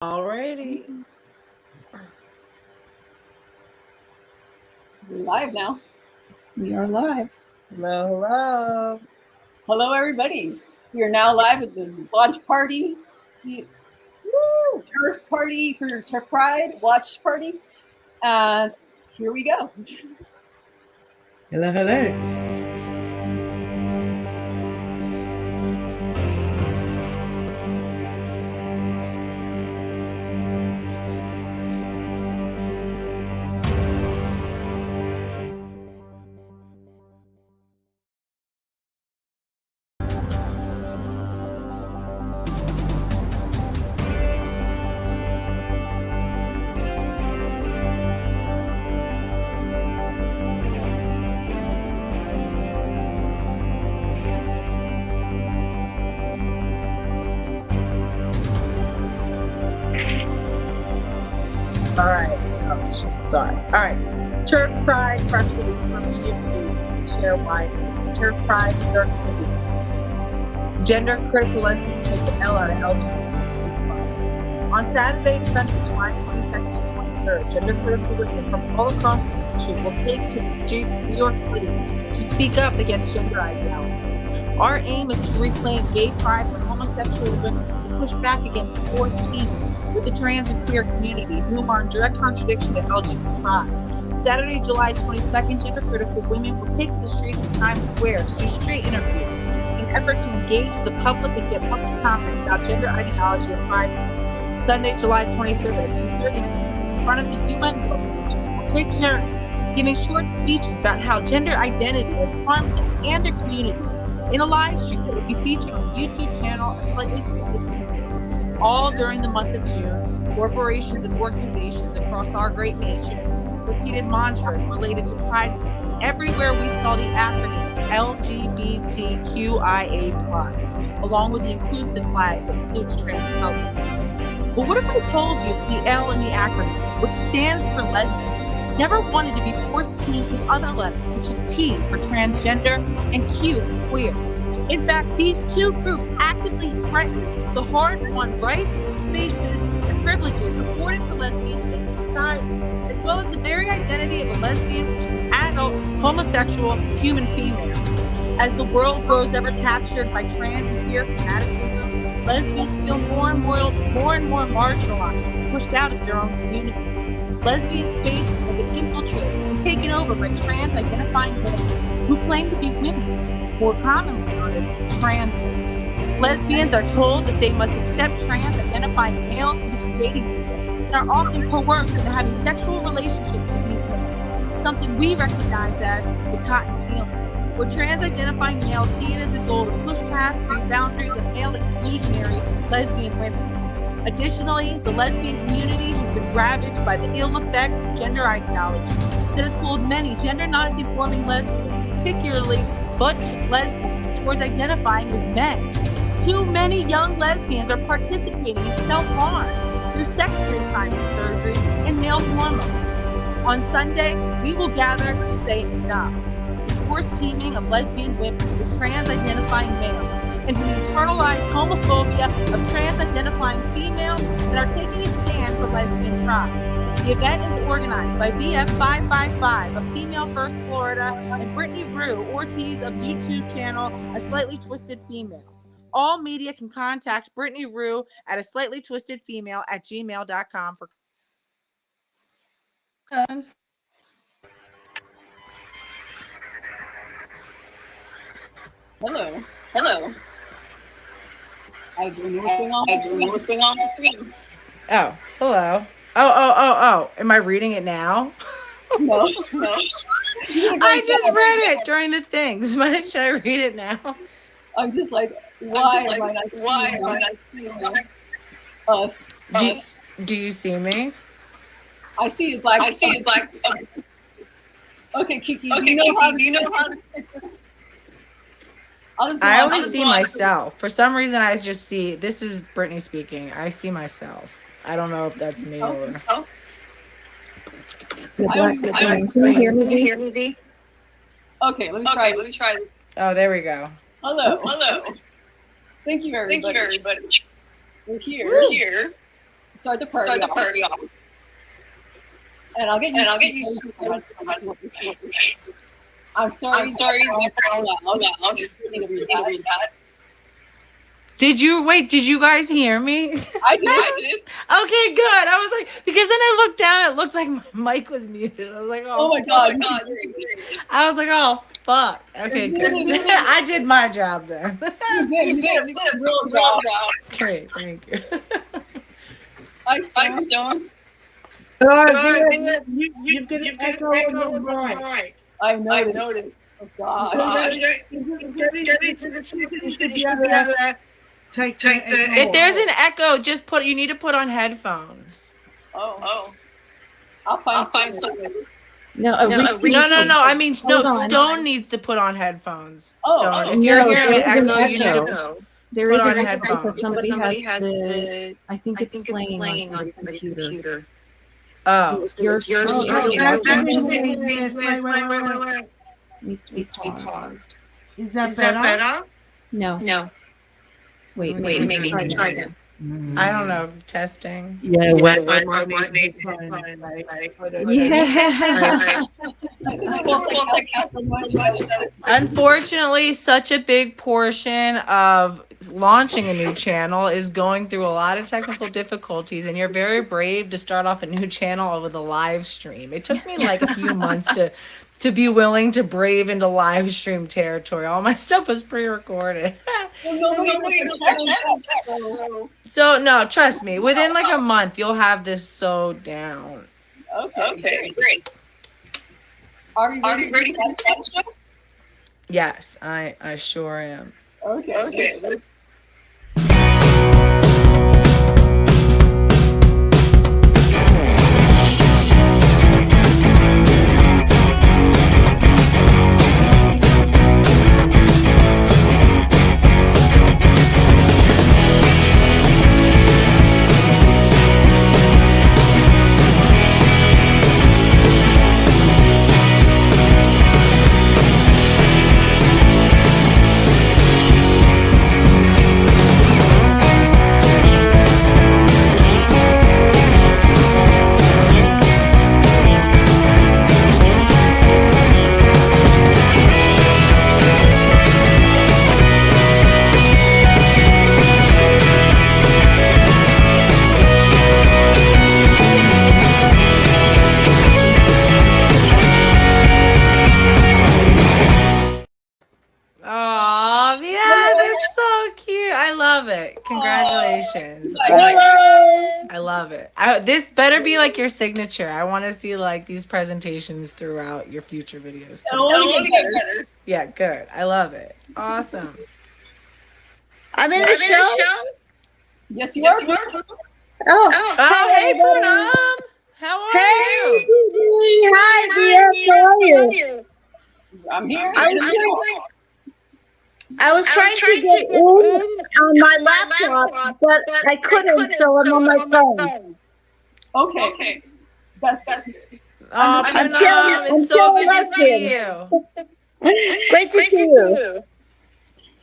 Alrighty. We're live now. We are live. Hello, hello. Hello, everybody. We are now live at the launch party. Woo! Terf party for Terf Pride, watch party. And here we go. Hello, hello. All right. Oh, sorry. All right. Terf Pride press release from media release. Share why Terf Pride New York City. Gender critical lesbian take the L out of LGBT. On Saturday and Sunday, July 22nd and 23rd, gender critical women from all across the country will take to the streets of New York City to speak up against gender ideology. Our aim is to reclaim gay pride for homosexual women and push back against forced teaming with the trans and queer community, whom are in direct contradiction to LGBT pride. Saturday, July 22nd, gender critical women will take to the streets of Times Square to do street interviews in an effort to engage the public and get public comment about gender ideology and pride. Sunday, July 23rd at 2:30 in front of the UN building, women will take turns giving short speeches about how gender identity has harmed them and their communities in a live stream that will be featured on the YouTube channel A Slightly Twisted Female. All during the month of June, corporations and organizations across our great nation repeated mantras related to Pride everywhere we saw the acronym LGBTQIA+, along with the inclusive flag that includes trans colors. But what if I told you that the L in the acronym, which stands for lesbian, never wanted to be forced to team with other letters such as T for transgender and Q for queer? In fact, these two groups actively threaten the hard-won rights, spaces, and privileges afforded to lesbians in society, as well as the very identity of a lesbian, which is an adult, homosexual, human female. As the world grows ever captured by trans and queer fanaticism, lesbians feel more and more marginalized and pushed out of their own community. Lesbian spaces have been infiltrated and taken over by trans-identifying men who claim to be women, more commonly known as trans women. Lesbians are told that they must accept trans-identifying males into their dating pool and are often coerced into having sexual relationships with these males, something we recognize as the cotton ceiling, where trans-identifying males see it as a goal to push past the boundaries of male exclusionary lesbian women. Additionally, the lesbian community has been ravaged by the ill effects of gender ideology that has pulled many gender non-conforming lesbians, particularly butch lesbians, towards identifying as men. Too many young lesbians are participating in self-harm through sex reassignment surgery and male hormones. On Sunday, we will gather to say enough. The forced teaming of lesbian women with trans-identifying males and to the internalized homophobia of trans-identifying females that are taking a stand for lesbian pride. The event is organized by BF555 of Female First Florida and Brittany Rue Ortiz of YouTube channel A Slightly Twisted Female. All media can contact Brittany Rue at aslightlytwistedfemale@gmail.com for Hello. hello. I don't know what's going on the screen. Oh, hello. Oh. Am I reading it now? No. I just read it during the things. Why should I read it now? I'm just like, why am I not seeing us? Do you see me? I see you black. Okay, Kiki. You know how to fix this? I only see myself. For some reason, I just see, this is Brittany speaking. I see myself. I don't know if that's me or... Can you hear me? Okay, let me try this. Oh, there we go. Hello. Thank you, everybody. We're here. to start the party off. And I'll get you I'm sorry loud. You need to read that. Did you guys hear me? I did. Okay, good. I was like, because then I looked down, it looked like my mic was muted. I was like, Oh my god. I was like, oh fuck. Okay, good. I did my job then. You did a real job. Great, thank you. Hi, Stone. You've got an echo on the right. I've noticed. Oh god. If there's an echo, you need to put on headphones. Oh. I'll find something. No. I mean, Stone needs to put on headphones. Oh, Stone. If you're hearing an echo, you need to There put is on an headphones. echo because somebody has the. I think it's playing on somebody's computer. Oh, So your needs to be paused. Is that better? No. Wait, maybe try again. I don't know. Testing. Yeah, Unfortunately, such a big portion of launching a new channel is going through a lot of technical difficulties, and you're very brave to start off a new channel with a live stream. It took me like a few months to be willing to brave into live stream territory. All my stuff was pre-recorded. So no, trust me, within like a month you'll have this so down. Okay, great. Are you ready for the show? Yes, I sure am. Okay. Let's. Oh, yeah, that's so cute. I love it. Congratulations. I love it. This better be like your signature. I want to see like these presentations throughout your future videos too. Yeah, good. I love it. Awesome. I'm in the show. Yes, you are. Oh, hey, Poonam. How are you? Hey, hi, dear. How are you? I'm here. I was trying to get in on my laptop, but I couldn't, so I'm on my phone. Okay. That's Oh, Poonam, it's so good to see you. Great to see you.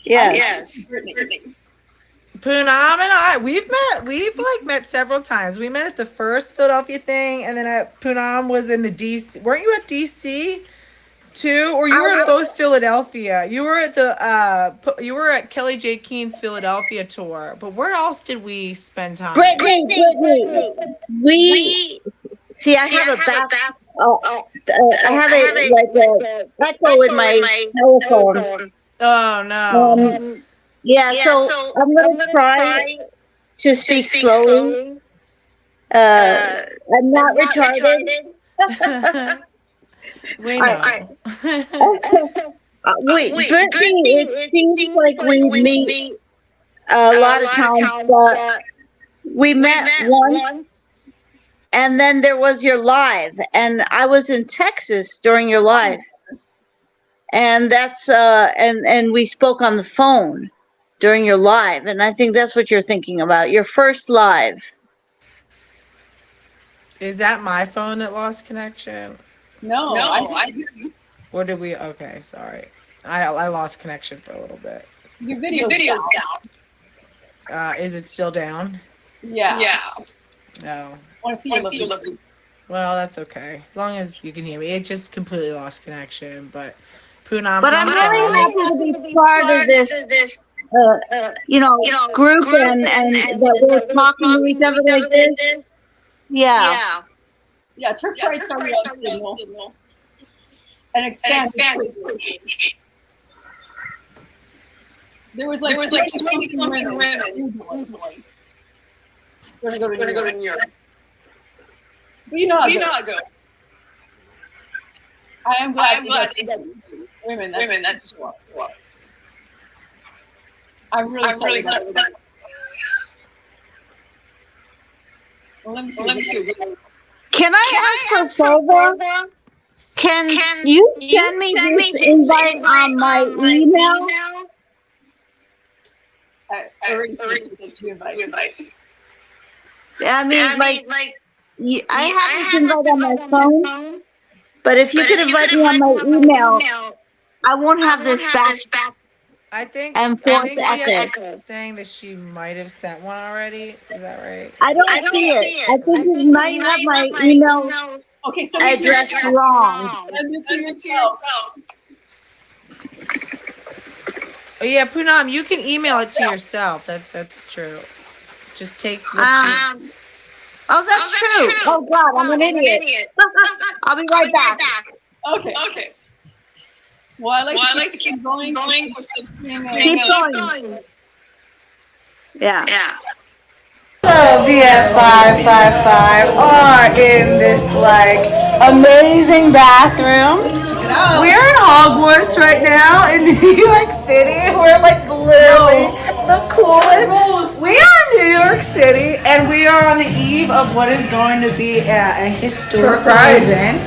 Yes. Poonam and I, we've met several times. We met at the first Philadelphia thing, and then Poonam was in the DC. Weren't you at DC too, or you were in both Philadelphia? You were at you were at Kelly J. Keen's Philadelphia tour. But where else did we spend time? Brittany. We see. I have a back. I have a echo in my telephone. Oh no. Yeah, so I'm going to try to speak slowly. I'm not retarded. We know. Brittany, it seems like we meet a lot of times, but we met once, and then there was your live, and I was in Texas during your live, and that's and we spoke on the phone during your live, and I think that's what you're thinking about, your first live. Is that my phone that lost connection? No. I hear you. Or did we? Okay, sorry. I lost connection for a little bit. Your video's down. Is it still down? Yeah. No. I want to see your lovely. Well, that's okay. As long as you can hear me. It just completely lost connection. But Poonam, But I'm really happy to be part of this, group and that we're talking to each other like this. Yeah. Yeah, Turf Pride started on Signal and expanded. There was like 20 women. We're gonna go to New York. But you know how it goes. I am glad that women. That's what. I'm really sorry about that. Well, let me see. Can I ask for a favor? Can you send me this invite on my email? I already sent you an invite. I mean, I have this invite on my phone, but if you could invite me on my email, I won't have this back. I think echo. saying that she might have sent one already. Is that right? I don't see it. I think you might have my email address wrong. Send it to yourself. Oh yeah, Poonam, you can email it to yourself. That's true. Just take what Oh, that's true. Oh God, I'm an idiot. I'll be right back. Okay. Well, I like to keep going. Keep going. Yeah. So BF555 are in this amazing bathroom. We're in Hogwarts right now in New York City. We're literally the coolest. We are in New York City and we are on the eve of what is going to be a historical event.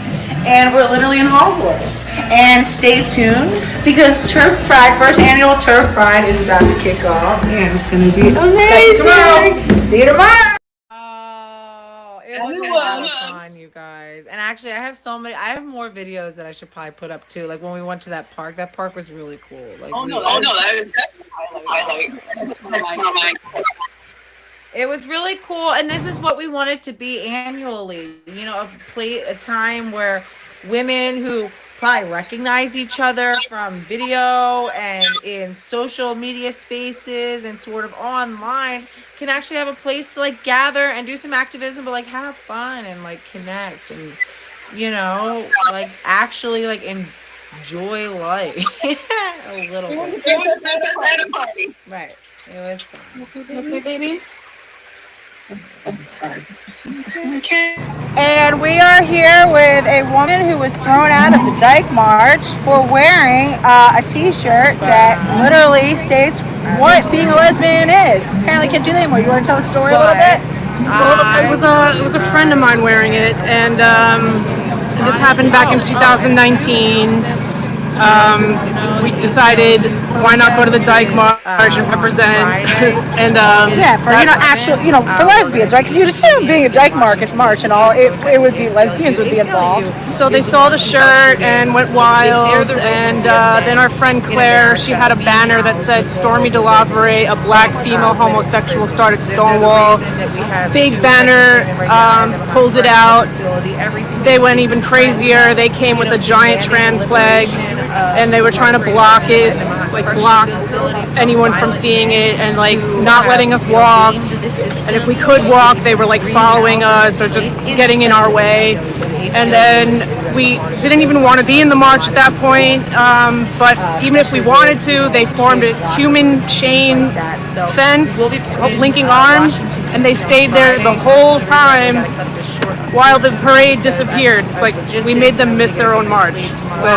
And we're literally in Hogwarts. And stay tuned because Terf Pride, first annual Terf Pride is about to kick off and it's going to be amazing. See you tomorrow. Oh, it was a lot of fun, you guys. And actually, I have more videos that I should probably put up too. Like when we went to that park was really cool. That is definitely a highlight. That's one of my It was really cool, and this is what we want it to be annually. A time where women who probably recognize each other from video and in social media spaces and sort of online can actually have a place to gather and do some activism, but have fun and connect and actually enjoy life a little bit. Right. It was fun. Okay, babies. Sorry. And we are here with a woman who was thrown out of the Dyke March for wearing a t-shirt that literally states what being a lesbian is. Apparently can't do that anymore. You want to tell the story a little bit? Well, it was a friend of mine wearing it, and this happened back in 2019. We decided why not go to the Dyke March and represent, and for lesbians, right? Because you'd assume being a Dyke March and all, it would be lesbians would be involved. so they saw the shirt and went wild, and then our friend Claire, she had a banner that said Stormy DeLavere, a black female homosexual, started Stonewall. Big banner, pulled it out. They went even crazier. They came with a giant trans flag, and they were trying to block it, block anyone from seeing it, and not letting us walk. And if we could walk, they were following us or just getting in our way. And then we didn't even want to be in the march at that point. But even if we wanted to, they formed a human chain fence of linking arms, and they stayed there the whole time while the parade disappeared. It's we made them miss their own march. So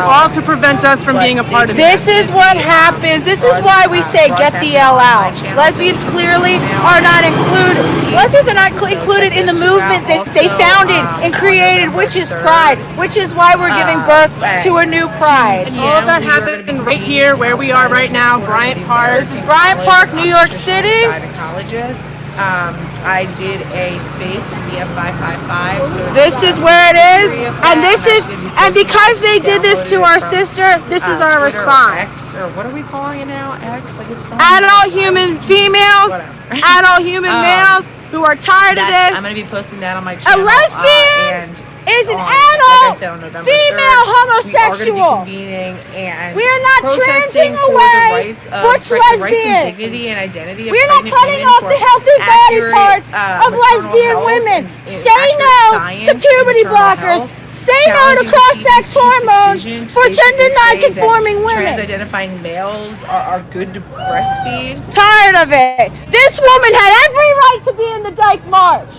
all to prevent us from being a part of it. This is what happens. This is why we say get the L out. Lesbians clearly are not included. Lesbians are not included in the movement that they founded and created, which is Pride, which is why we're giving birth to a new Pride. All of that happened right here where we are right now, Bryant Park. This is Bryant Park, New York City. Gynecologists I did a space with BF555. So This is where it is, and this is, and because they did this to our sister, this is our Twitter, response. X, or what are we calling it now? X? Like it's Adult human females, adult human males who are tired of this. I'm going to be posting that on my channel. A lesbian is an adult female homosexual. We are not transing away butch lesbian. Dignity and identity of we are not cutting off the healthy body parts of lesbian women. Say no to puberty blockers. Say no to cross-sex hormones for gender non-conforming women. Trans-identifying males are good to breastfeed. Tired of it. This woman had every right to be in the Dyke March.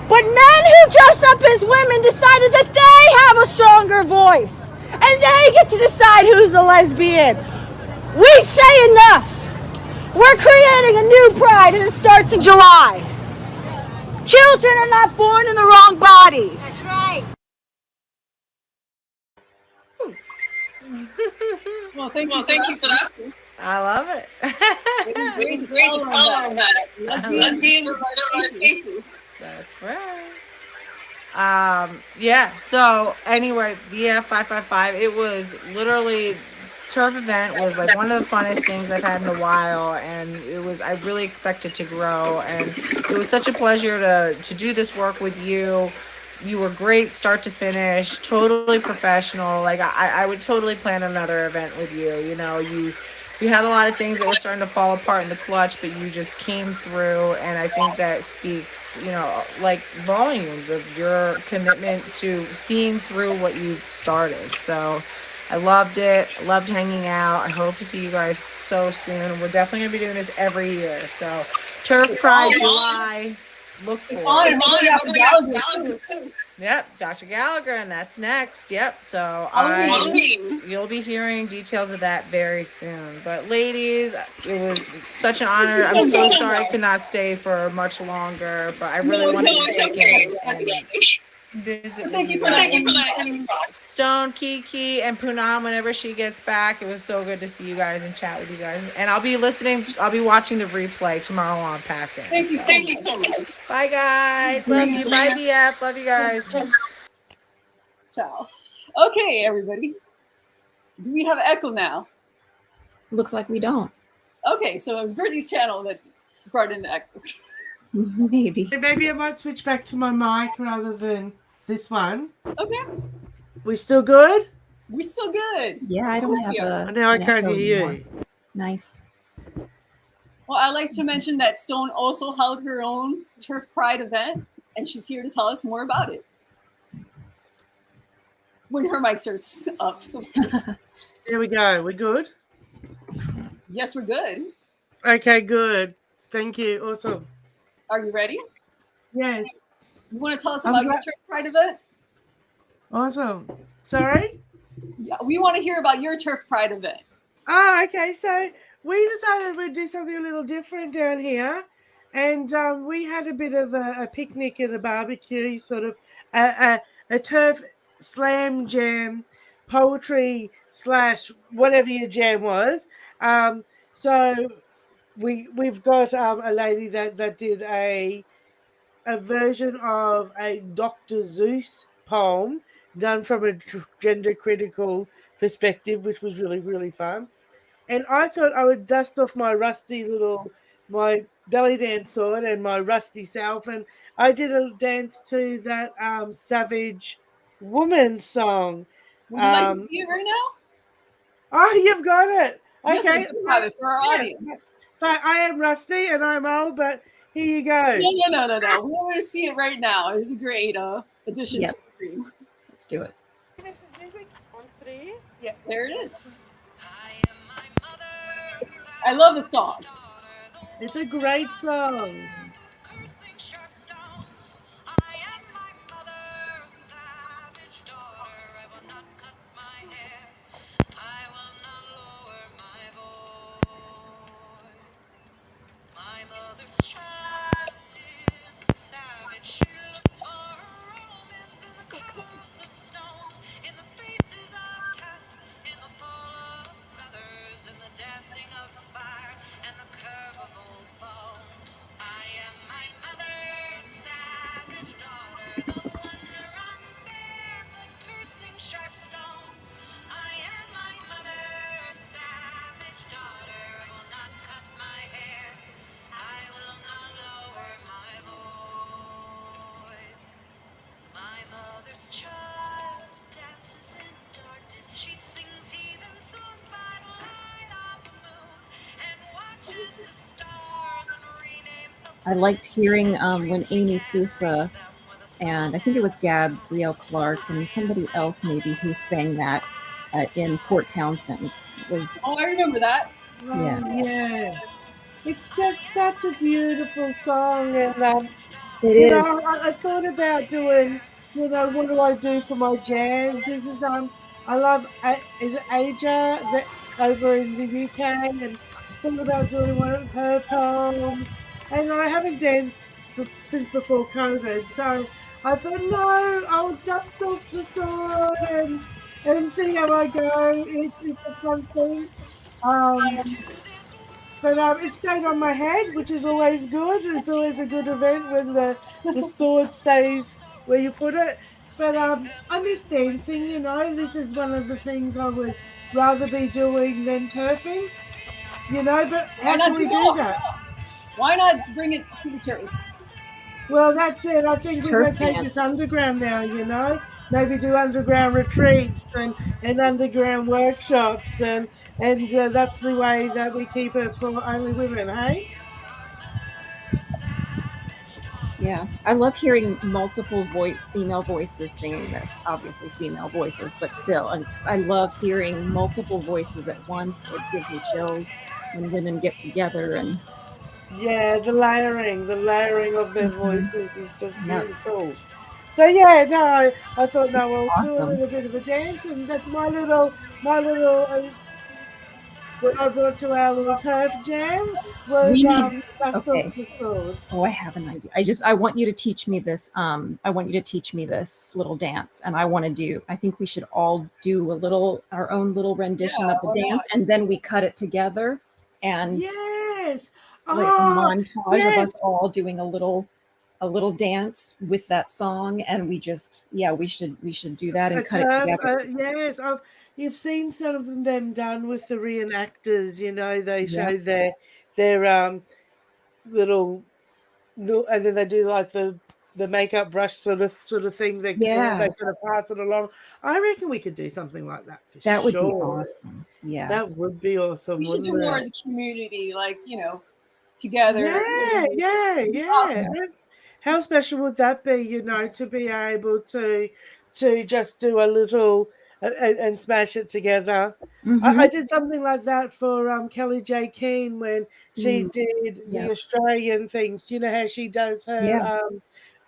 But men who dress up as women decided that they have a stronger voice. And they get to decide who's the lesbian. We say enough. We're creating a new pride and it starts in July. Children are not born in the wrong bodies. That's right. Well, thank you for that. I love it. Great to follow on that. Lesbians cases. That's right. Yeah, so anyway, VF555, it was literally, Terf event was like one of the funnest things I've had in a while, and I really expected to grow, and it was such a pleasure to do this work with you. You were great start to finish, totally professional. Like I would totally plan another event with you. You know, you had a lot of things that were starting to fall apart in the clutch, but you just came through, and I think that speaks, like volumes of your commitment to seeing through what you started. So I loved it. I loved hanging out. I hope to see you guys so soon. We're definitely going to be doing this every year. So Terf Pride July. Look for it. Yep, Dr. Gallagher, and that's next. Yep. So you'll be hearing details of that very soon. But ladies, it was such an honor. I'm so sorry I could not stay for much longer, but I really wanted to check in and visit with you guys. Stone, Kiki, and Poonam whenever she gets back. It was so good to see you guys and chat with you guys. And I'll be watching the replay tomorrow on Packing. Thank you so much. Bye guys. Love you. Bye BF. Love you guys. Ciao. Okay, everybody. Do we have echo now? Looks like we don't. Okay, so it was Birdie's channel that brought in the echo. Maybe. Maybe I might switch back to my mic rather than this one. Okay. We still good? We're still good. Yeah, I don't have a. Now I an can't echo hear anymore. you. Nice. Well, I'd like to mention that Stone also held her own Terf Pride event, and she's here to tell us more about it. When her mic starts up, of course. There we go. We're good? Yes, we're good. Okay, good. Thank you. Awesome. Are you ready? Yes. You want to tell us about your Terf Pride event? Awesome. Sorry? Yeah, we want to hear about your Terf Pride event. Oh, okay. So we decided we'd do something a little different down here. And we had a bit of a picnic and a barbecue, sort of a turf slam jam, poetry / whatever your jam was. So we've got a lady that did a version of a Dr. Seuss poem done from a gender critical perspective, which was really, really fun. And I thought I would dust off my belly dance sword and my rusty self, and I did a dance to that Savage Woman song. Would you like to see it right now? Oh, you've got it. Okay. Yes, I do have it for our audience. But I am rusty and I'm old, but here you go. No. We want to see it right now. It's a great addition to the screen. Let's do it. Music on 3. Yeah. There it is. I love the song. It's a great song. Dancing of fire and the curve of old bones. I liked hearing when Amy Sousa and I think it was Gabrielle Clark and somebody else maybe who sang that in Port Townsend. It was, Oh, I remember that. yeah, Oh, yeah. It's just such a beautiful song. And, it you is. know, I thought about doing, you know, what do I do for my jam? Because I love, is it Aja that over in the UK? And thought about doing one of her poems. And I haven't danced since before COVID. So I thought, no, I'll dust off the sword and see how I go. It's a fun thing. Um, but it stayed on my head, which is always good. It's always a good event when the sword stays where you put it. But I miss dancing, you know. This is one of the things I would rather be doing than turfing, you know. But Why how not can do we do both? that? Why not bring it to the Terps? Well, that's it. I think we're Turf going to take dance. this underground now, you know. Maybe do underground retreats and underground workshops, and that's the way that we keep it for only women, hey? Yeah, I love hearing multiple female voices singing this. Obviously, female voices, but still, I love hearing multiple voices at once. It gives me chills when women get together, and Yeah, the layering of their Mhm. voices is just Yeah, beautiful. So yeah, no, I thought it's no, we'll do a awesome. little bit of a dance, and that's my little what I brought to our little turf jam was We need. dust off Okay. the sword. Oh, I have an idea. I want you to teach me this. I want you to teach me this little dance, and I want to do. I think we should all do our own little Yeah, rendition of the why not? dance, and then we cut it together, and Yes. like a Oh, montage of yes. us all doing a little dance with that song, and yeah, we should do that A and cut it turf, together. yes. You've seen some of them done with the reenactors. You know, they Yeah, show their little no, and then they do like the makeup brush sort of thing. They yeah, sort of pass it along. I reckon we could do something like that for that would be sure. awesome. Yeah, That would be awesome, We should wouldn't do more it? as a community, like, together. Yeah, yeah, yeah. Awesome. How special would that be, you know, to be able to just do a little and smash it together? I mm-hmm. did something like that for Kelly J. Keane when she Mm, did the yeah, Australian things. You know how she does her yeah,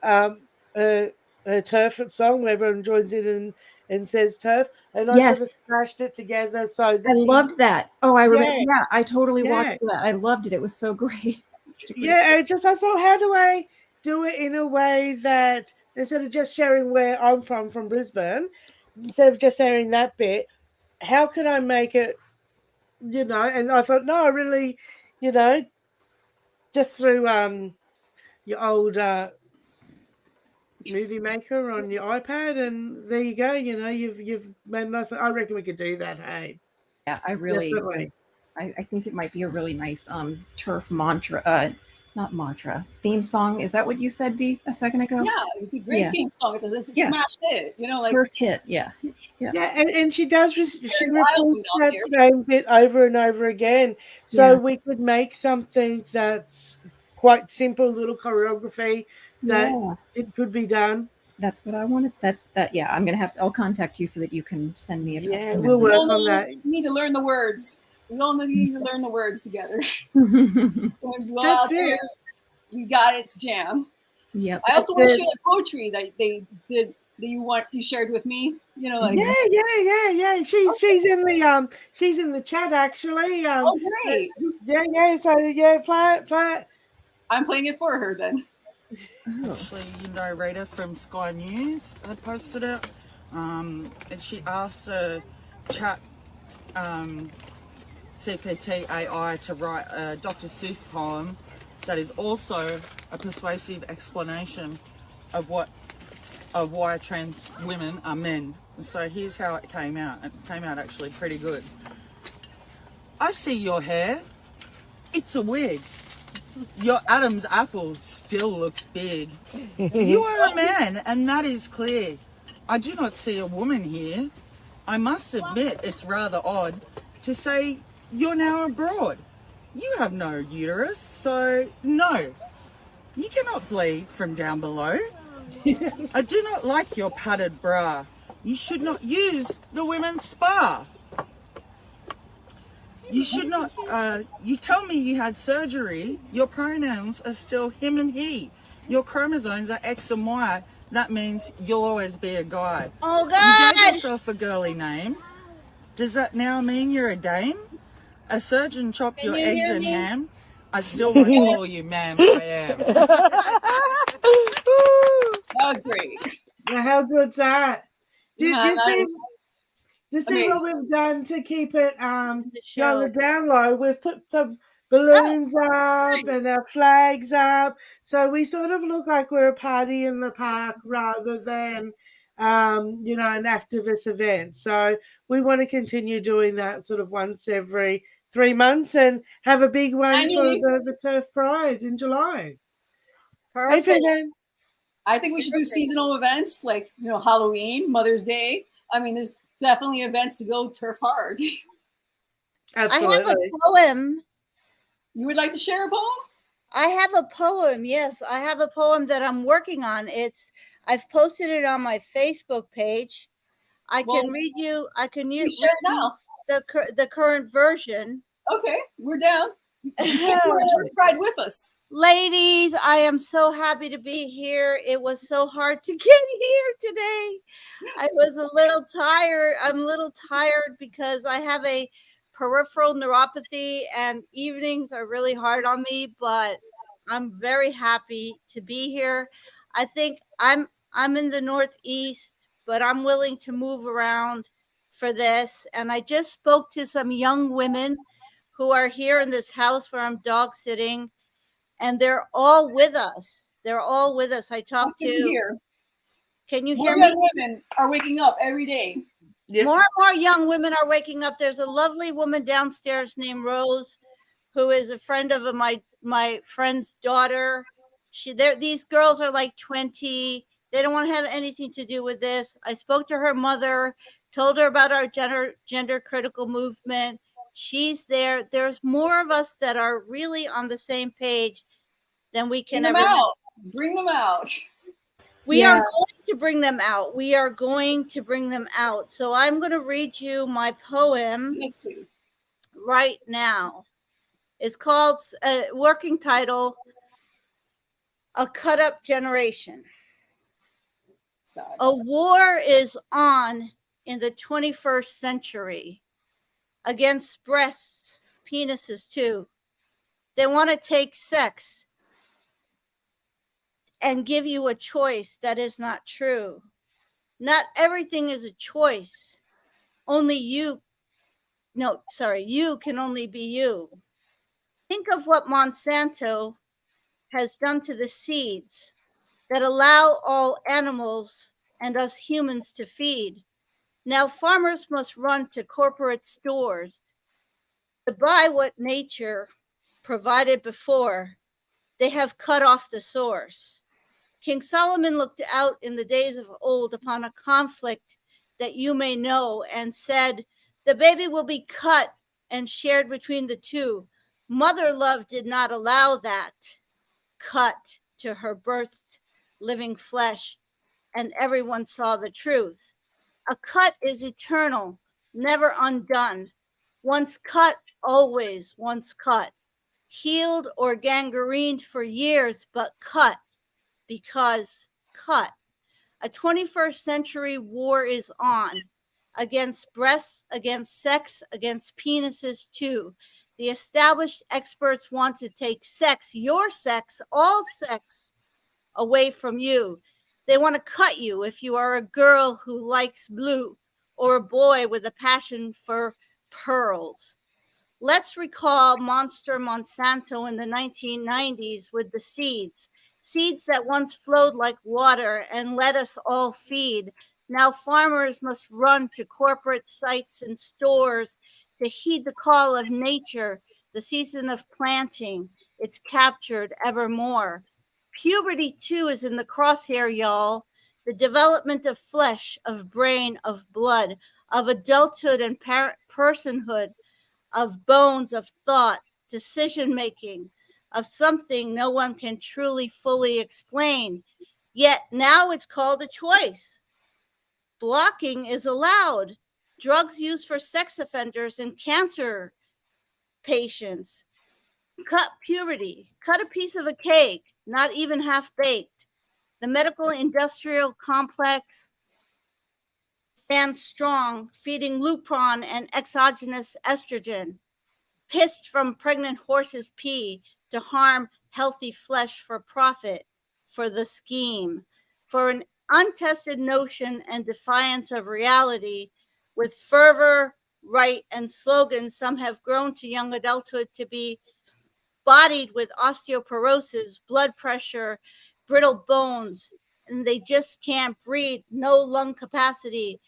um her, her turf song where everyone joins in and says turf, and I sort of yes. smashed it together so I that loved that. Oh, I remember. yeah, Yeah, I totally watched yeah. that. I loved it. It was so great. Super Yeah, excited. I thought, how do I do it in a way that instead of just sharing where I'm from Brisbane, instead of just sharing that bit, how can I make it, you know? And I thought, no, I really, you know, just through your old movie maker on your iPad, and there you go. You know, you've made a nice. I reckon we could do that. Hey, Yeah, definitely. I think it might be a really nice turf mantra, not mantra, theme song. Is that what you said, V, a second ago? Yeah, it's a great Yeah, theme song. It's a yeah, smash hit. Like turf hit. Yeah, yeah, Yeah, and she does. She very repeats wildly out that there. same bit over and over again. So yeah, we could make something that's quite simple, little choreography that yeah. it could be done. That's what I wanted. That's that. Yeah, I'll contact you so that you can send me a Yeah, couple. we'll We work all on that. need to learn the words. We all need to learn the words together. So when we go That's out there, it. we got it. It's jam. Yep. I That's also want to it. share the poetry that they did that you shared with me. Like Yeah, yeah. She's in the chat actually. oh great. Yeah. So yeah, play it. I'm playing it for her then. Oh, Actually, Rita from Sky News had posted it, and she asked chat CPT AI to write a Dr. Seuss poem that is also a persuasive explanation of why trans women are men. So here's how it came out. It came out actually pretty good. I see your hair. It's a wig. Your Adam's apple still looks big. You are a man, and that is clear. I do not see a woman here. I must admit it's rather odd to say you're now abroad. You have no uterus, so no. You cannot bleed from down below. I do not like your padded bra. You should not use the women's spa. You should not, you tell me you had surgery. Your pronouns are still him and he. Your chromosomes are X and Y. That means you'll always be a guy. Oh, You God. gave yourself a girly name. Does that now mean you're a dame? A surgeon chopped Can your you eggs hear and me? ham. I still won't call you ma'am. I am. That was great. Now, how good's that? Do Yeah, you that see? was You see amazing. what we've done to keep it The on show. the down low? We've put some Oh, balloons up nice. and our flags up, so we sort of look like we're a party in the park rather than, an activist event. So we want to continue doing that sort of once every 3 months and have a big one for Annually, the Turf Pride in July. Hey, Perfect. Finnan. I think we should do seasonal events like Halloween, Mother's Day. I mean, there's definitely events to go turf hard. I have Absolutely. a poem. You would like to share a poem? I have a poem. Yes, I have a poem that I'm working on. I've posted it on my Facebook page. I Well, can read you. I can we read share it now. the current version. Okay, we're down. You take turf pride with us. Ladies, I am so happy to be here. It was so hard to get here today. I was a little tired. I'm a little tired because I have a peripheral neuropathy and evenings are really hard on me, but I'm very happy to be here. I think I'm in the Northeast, but I'm willing to move around for this. And I just spoke to some young women who are here in this house where I'm dog sitting, and they're all with us. They're all with us. I talked That's good to hear. Can you More hear me? young women are waking up every day. Yep. More and more young women are waking up. There's a lovely woman downstairs named Rose, who is a friend of my friend's daughter. These girls are like 20. They don't want to have anything to do with this. I spoke to her mother, told her about our gender critical movement. She's there. There's more of us that are really on the same page than we can Bring them ever. out. Bring them out. We are going to bring them out. We are going to bring them out. So I'm going to read you my poem. Yes, please. Right now. It's called, working title, A Cut Up Generation. Sad. A war is on in the 21st century against breasts, penises too. They want to take sex and give you a choice that is not true. Not everything is a choice. You can only be you. Think of what Monsanto has done to the seeds that allow all animals and us humans to feed. Now farmers must run to corporate stores to buy what nature provided before. They have cut off the source. King Solomon looked out in the days of old upon a conflict that you may know and said, the baby will be cut and shared between the two. Mother love did not allow that. Cut to her birthed living flesh, and everyone saw the truth. A cut is eternal, never undone. Once cut, always once cut. Healed or gangrened for years, but cut because cut. A 21st century war is on against breasts, against sex, against penises too. The established experts want to take sex, your sex, all sex, away from you. They want to cut you if you are a girl who likes blue or a boy with a passion for pearls. Let's recall Monster Monsanto in the 1990s with the seeds that once flowed like water and let us all feed. Now farmers must run to corporate sites and stores to heed the call of nature. The season of planting, it's captured evermore. Puberty too is in the crosshair, y'all. The development of flesh, of brain, of blood, of adulthood and personhood, of bones, of thought, decision making, of something no one can truly fully explain. Yet now it's called a choice. Blocking is allowed. Drugs used for sex offenders and cancer patients. Cut puberty. Cut a piece of a cake, not even half baked. The medical industrial complex stands strong, feeding Lupron and exogenous estrogen, pissed from pregnant horses' pee to harm healthy flesh for profit, for the scheme, for an untested notion and defiance of reality. With fervor, right, and slogans, some have grown to young adulthood to be bodied with osteoporosis, blood pressure, brittle bones, and they just can't breathe, no lung capacity,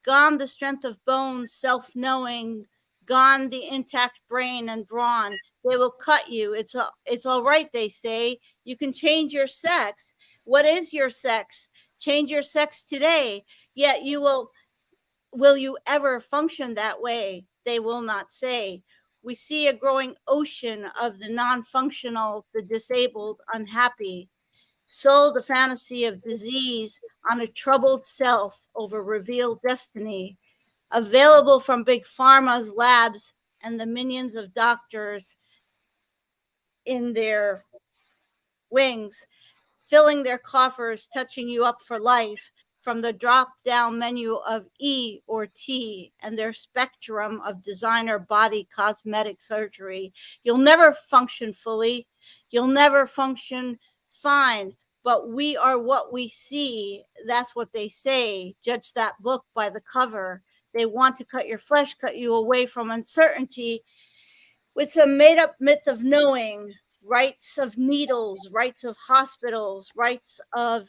gone the strength of bones, self-knowing, gone the intact brain and brawn. They will cut you. It's all right, they say. You can change your sex. What is your sex? Change your sex today. Yet will you ever function that way? They will not say. We see a growing ocean of the non-functional, the disabled, unhappy, sold a fantasy of disease on a troubled self over revealed destiny, available from big pharma's labs and the minions of doctors in their wings, filling their coffers, touching you up for life from the drop-down menu of E or T and their spectrum of designer body cosmetic surgery. You'll never function fully. You'll never function fine. But we are what we see. That's what they say. Judge that book by the cover. They want to cut your flesh, cut you away from uncertainty with some made-up myth of knowing, rights of needles, rights of hospitals, rights of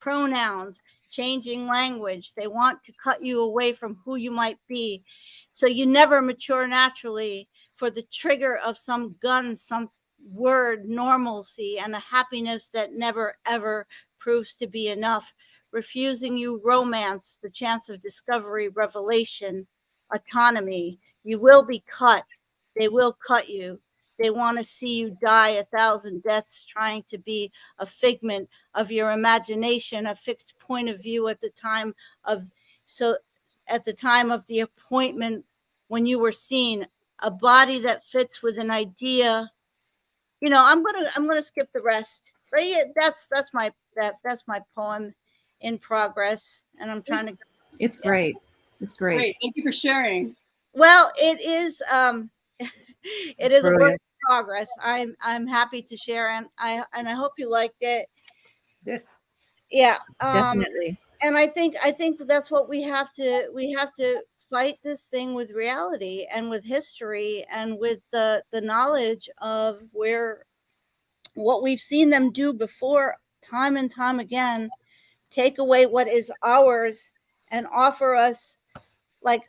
pronouns, changing language. They want to cut you away from who you might be. So you never mature naturally for the trigger of some gun, some word, normalcy, and a happiness that never, ever proves to be enough. Refusing you romance, the chance of discovery, revelation, autonomy. You will be cut. They will cut you. They want to see you die 1,000 deaths trying to be a figment of your imagination, a fixed point of view at the time of the appointment when you were seen, a body that fits with an idea. I'm gonna skip the rest. But yeah, that's my poem in progress, and I'm trying to. It's great. It's great. Thank you for sharing. Well, it is it is a work Brilliant. in progress. I'm happy to share, and I hope you liked it. Yes. Yeah. Definitely. And I think that's what we have to fight this thing with reality and with history and with the knowledge of what we've seen them do before, time and time again, take away what is ours and offer us like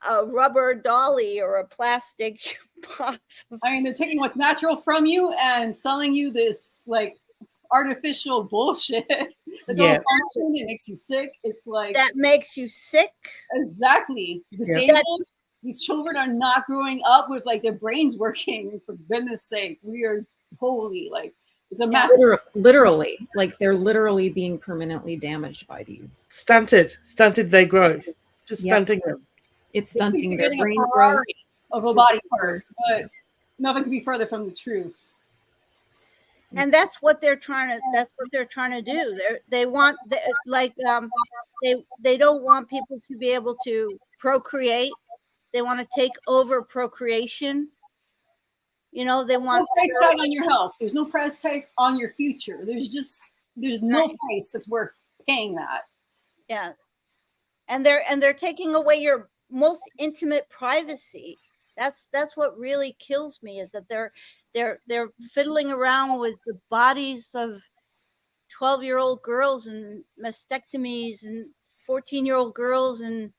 a rubber dolly or a plastic box. I mean, they're taking what's natural from you and selling you this like artificial bullshit that don't function. It makes you sick. It's like that makes you sick. Exactly. Disabled. These children are not growing up with like their brains working. For goodness sake, we are totally like it's a massive. Literally, like they're literally being permanently damaged by these. Stunted their growth. Just stunting them. It's stunting their brain a growth of a body part, but nothing could be further from the truth. And that's what they're trying to do. They want they don't want people to be able to procreate. They want to take over procreation. They want no price tag on your health. There's no price tag on your future. There's no price that's worth paying that. Yeah. And they're taking away your most intimate privacy. That's what really kills me is that they're fiddling around with the bodies of 12-year-old girls and mastectomies and 14-year-old girls and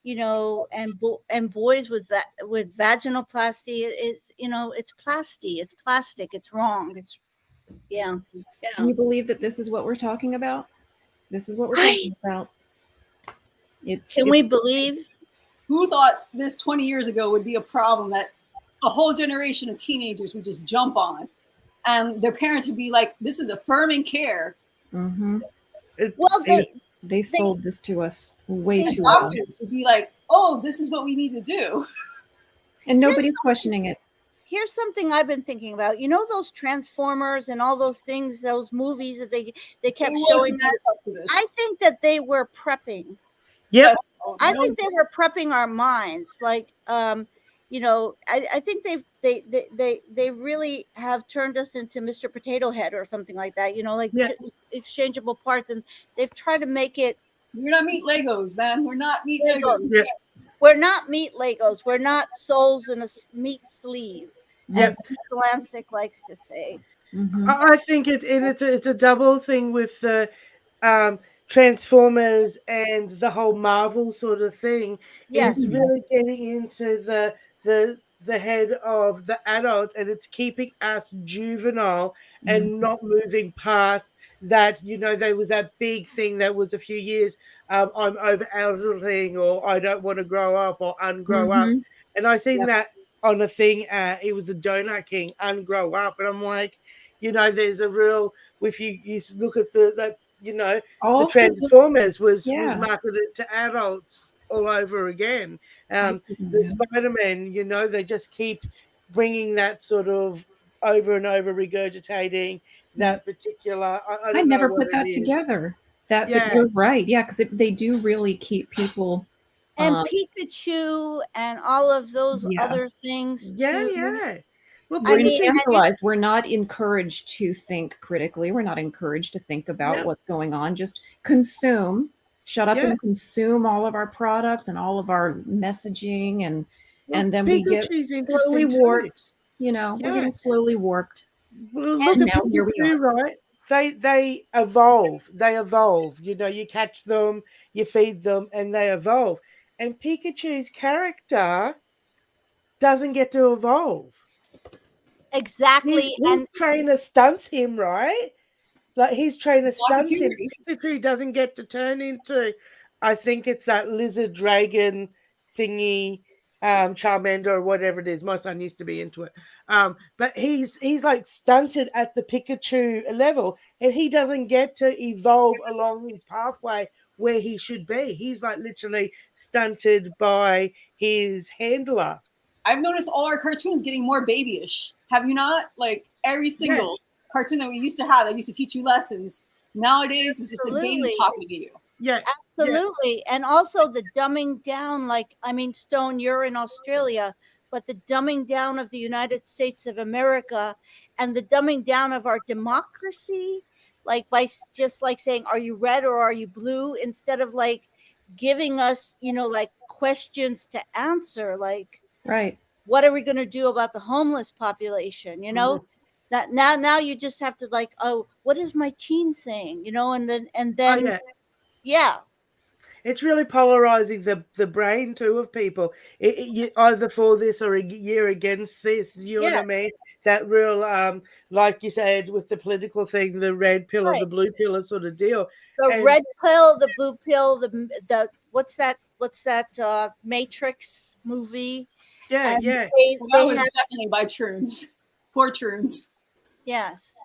and boys with vaginoplasty. It's plastic. It's wrong. Yeah. Can you believe that this is what we're talking about? This is what we're talking about. Can we believe? Who thought this 20 years ago would be a problem that a whole generation of teenagers would just jump on, and their parents would be like, "This is affirming care." Mm-hmm. Well, They sold this to us way These too well, doctors would be like, "Oh, this is what we need to do." and nobody's questioning it. here's something I've been thinking about. You know those Transformers and all those things, those movies that they kept It was showing to get us. us up to this. I think that they were prepping. Yep. I think they were prepping our minds. Like, you know, I think they really have turned us into Mr. Potato Head or something like that. You know, like Yeah. exchangeable parts, and they've tried to make it. We're not meat Legos, man. We're not meat Legos. Legos. Yeah. We're not meat Legos. We're not souls in a meat sleeve, Yep. as Lansik likes to say. Mhm. I think it's a double thing with the Transformers and the whole Marvel sort of thing. Yes. It's really getting into the head of the adult, and it's keeping us juvenile and not moving past that. You know, there was that big thing that was a few years, I'm over adulting, or I don't want to grow up, or ungrow up. Mhm. And I seen that on a thing, it was the Donut King, ungrow up, and I'm like, you know, there's a real, if you look at that, you know, All the Transformers was yeah. marketed to adults all over again. I The didn't know. Spider-Man, you know, they just keep bringing that sort of over and over, regurgitating that particular. I I don't know never what put it that is. together. But Yeah. you're right. Yeah, because they do really keep people. And Pikachu and all of those Yeah. other things Yeah, too. yeah. Well, I We're mean, and infantilized. We're not encouraged to think critically. We're not encouraged to think about Yeah. what's going on. Just consume. Shut up Yeah. and consume all of our products and all of our messaging, and Well, then we get Pikachu's slowly interesting too. warped. You know, we're Yeah. getting slowly warped. Well, look And at now here we Pikachu, are. right? They evolve. They evolve. You know, you catch them, you feed them, and they evolve. And Pikachu's character doesn't get to evolve. exactly. His And trainer stunts him, right? Like his trainer Lots of stunts him. puberty. Pikachu doesn't get to turn into, I think it's that lizard dragon thingy, Charmander or whatever it is. My son used to be into it. But he's like stunted at the Pikachu level, and he doesn't get to evolve along his pathway where he should be. He's like literally stunted by his handler. I've noticed all our cartoons getting more babyish. Have you not? Like every single cartoon that we used to have that used to teach you lessons, nowadays is just a baby Absolutely. talking to you. Yeah. absolutely. And also the dumbing down, like, I mean, Stone, you're in Australia, but the dumbing down of the United States of America and the dumbing down of our democracy, like by just like saying, are you red or are you blue? Instead of like giving us, you know, like questions to answer, like, Right. what are we going to do about the homeless population? You know, that now you just have to like, oh, what is my team saying? You know, and then Oh, yeah. It's really polarizing the brain too of people. You either for this or you're against this. You know what I mean? That real, like you said, with the political thing, the red pill or the blue pill sort of deal. The red pill, the blue pill, the what's that Matrix movie? Yeah, And yeah. Well, that they was have, definitely by Troons. Poor Troons. yes.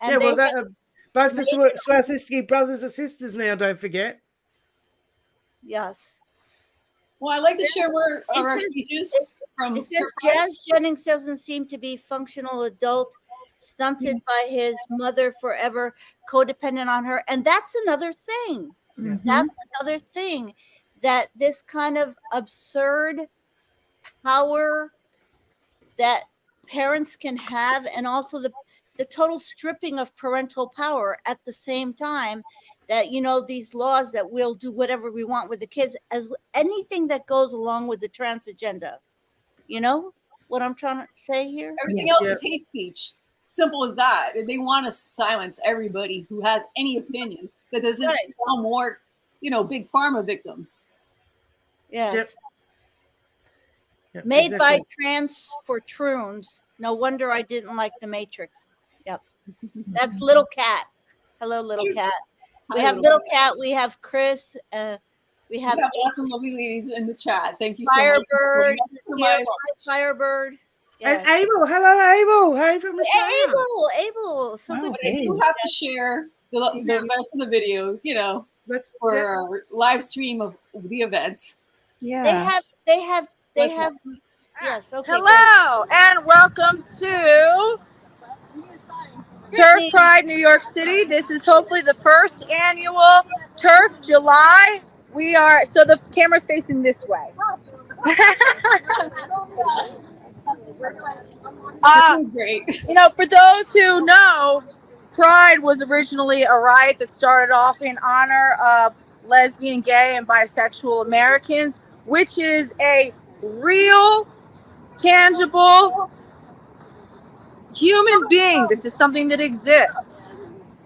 And Yeah, they well, that have, both the Swarovski brothers are sisters now. Don't forget. yes. Well, I like to share more of our says- speeches from. It says Jazz Jennings doesn't seem to be functional adult, stunted by his mother forever, codependent on her. And that's another thing. That's another thing, that this kind of absurd power that parents can have, and also the total stripping of parental power at the same time, that, you know, these laws that we'll do whatever we want with the kids, as anything that goes along with the trans agenda. You know what I'm trying to say here? Everything else is hate speech. Simple as that. They want to silence everybody who has any opinion that doesn't sell more, you know, big pharma victims. Yes. Yep, Made by exactly. trans for troons. No wonder I didn't like the Matrix. Yep. That's Little Cat. Hello, Little Cat. We Hi, have Little Little Cat. We have Chris. We have lots of lovely ladies in the chat. Thank you so much. Firebird. Next to Here. my- Hi, Firebird. And Yes. Abel, hello, Abel. Hey from Australia. Abel, so good. But I do have to share the events and the videos, Let's for a live stream of the event. Yeah. They have. Let's Yes. Okay. Hello and welcome to Turf Pride, New York City. This is hopefully the first annual Turf July. We are, so the camera's facing this way. Great. For those who know, Pride was originally a riot that started off in honor of lesbian, gay, and bisexual Americans, which is a real, tangible human being. This is something that exists.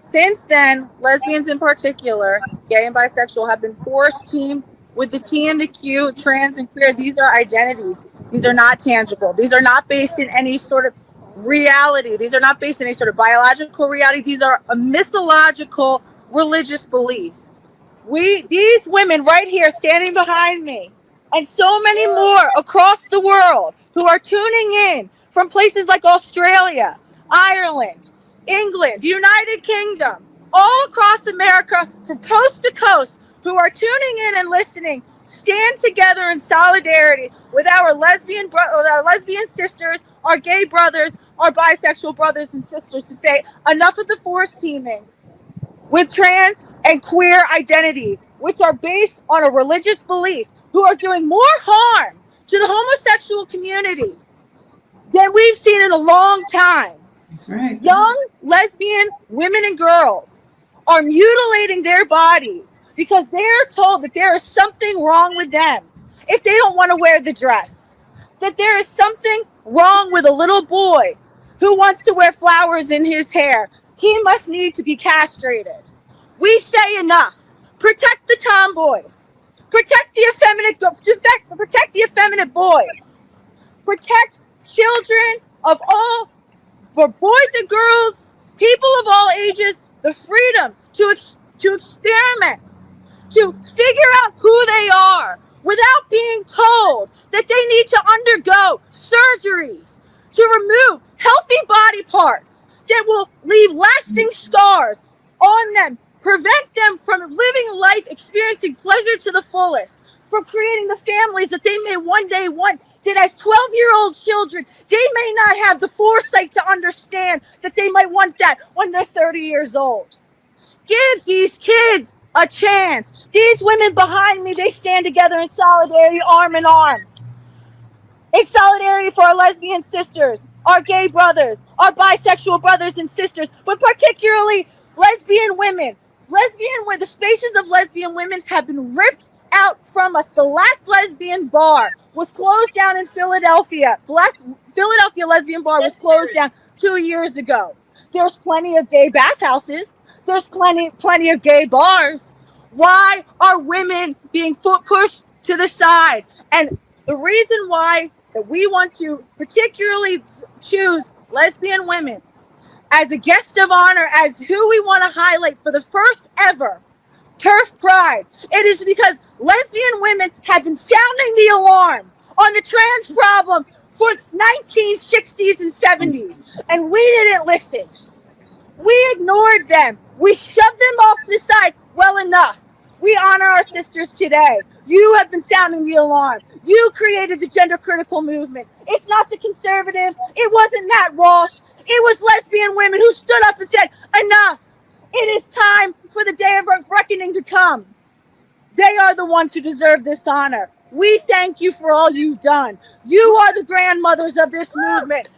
Since then, lesbians in particular, gay and bisexual, have been forced teamed with the T and the Q, trans and queer. These are identities. These are not tangible. These are not based in any sort of reality. These are not based in any sort of biological reality. These are a mythological religious belief. These women right here standing behind me, and so many more across the world who are tuning in from places like Australia, Ireland, England, the United Kingdom, all across America, from coast to coast, who are tuning in and listening, stand together in solidarity with our lesbian sisters, our gay brothers, our bisexual brothers and sisters, to say enough of the forced teaming with trans and queer identities, which are based on a religious belief, who are doing more harm to the homosexual community than we've seen in a long time. That's right. Young lesbian women and girls are mutilating their bodies because they're told that there is something wrong with them if they don't want to wear the dress. That there is something wrong with a little boy who wants to wear flowers in his hair. He must need to be castrated. We say enough. Protect the tomboys. Protect the effeminate boys. Protect children of all, for boys and girls, people of all ages, the freedom to experiment, to figure out who they are without being told that they need to undergo surgeries to remove healthy body parts that will leave lasting scars on them, prevent them from living life experiencing pleasure to the fullest, from creating the families that they may one day want, that as 12-year-old children, they may not have the foresight to understand that they might want that when they're 30 years old. Give these kids a chance. These women behind me, they stand together in solidarity, arm in arm. In solidarity for our lesbian sisters, our gay brothers, our bisexual brothers and sisters, but particularly lesbian women. The spaces of lesbian women have been ripped out from us. The last lesbian bar was closed down in Philadelphia. The last Philadelphia lesbian bar was closed down 2 years ago. There's plenty of gay bathhouses. There's plenty of gay bars. Why are women being pushed to the side? And the reason why that we want to particularly choose lesbian women as a guest of honor, as who we want to highlight for the first ever Turf Pride, it is because lesbian women have been sounding the alarm on the trans problem for 1960s and 70s, and we didn't listen. We ignored them. We shoved them off to the side well enough. We honor our sisters today. You have been sounding the alarm. You created the gender critical movement. It's not the conservatives. It wasn't Matt Walsh. It was lesbian women who stood up and said, enough. It is time for the day of reckoning to come. They are the ones who deserve this honor. We thank you for all you've done. You are the grandmothers of this movement.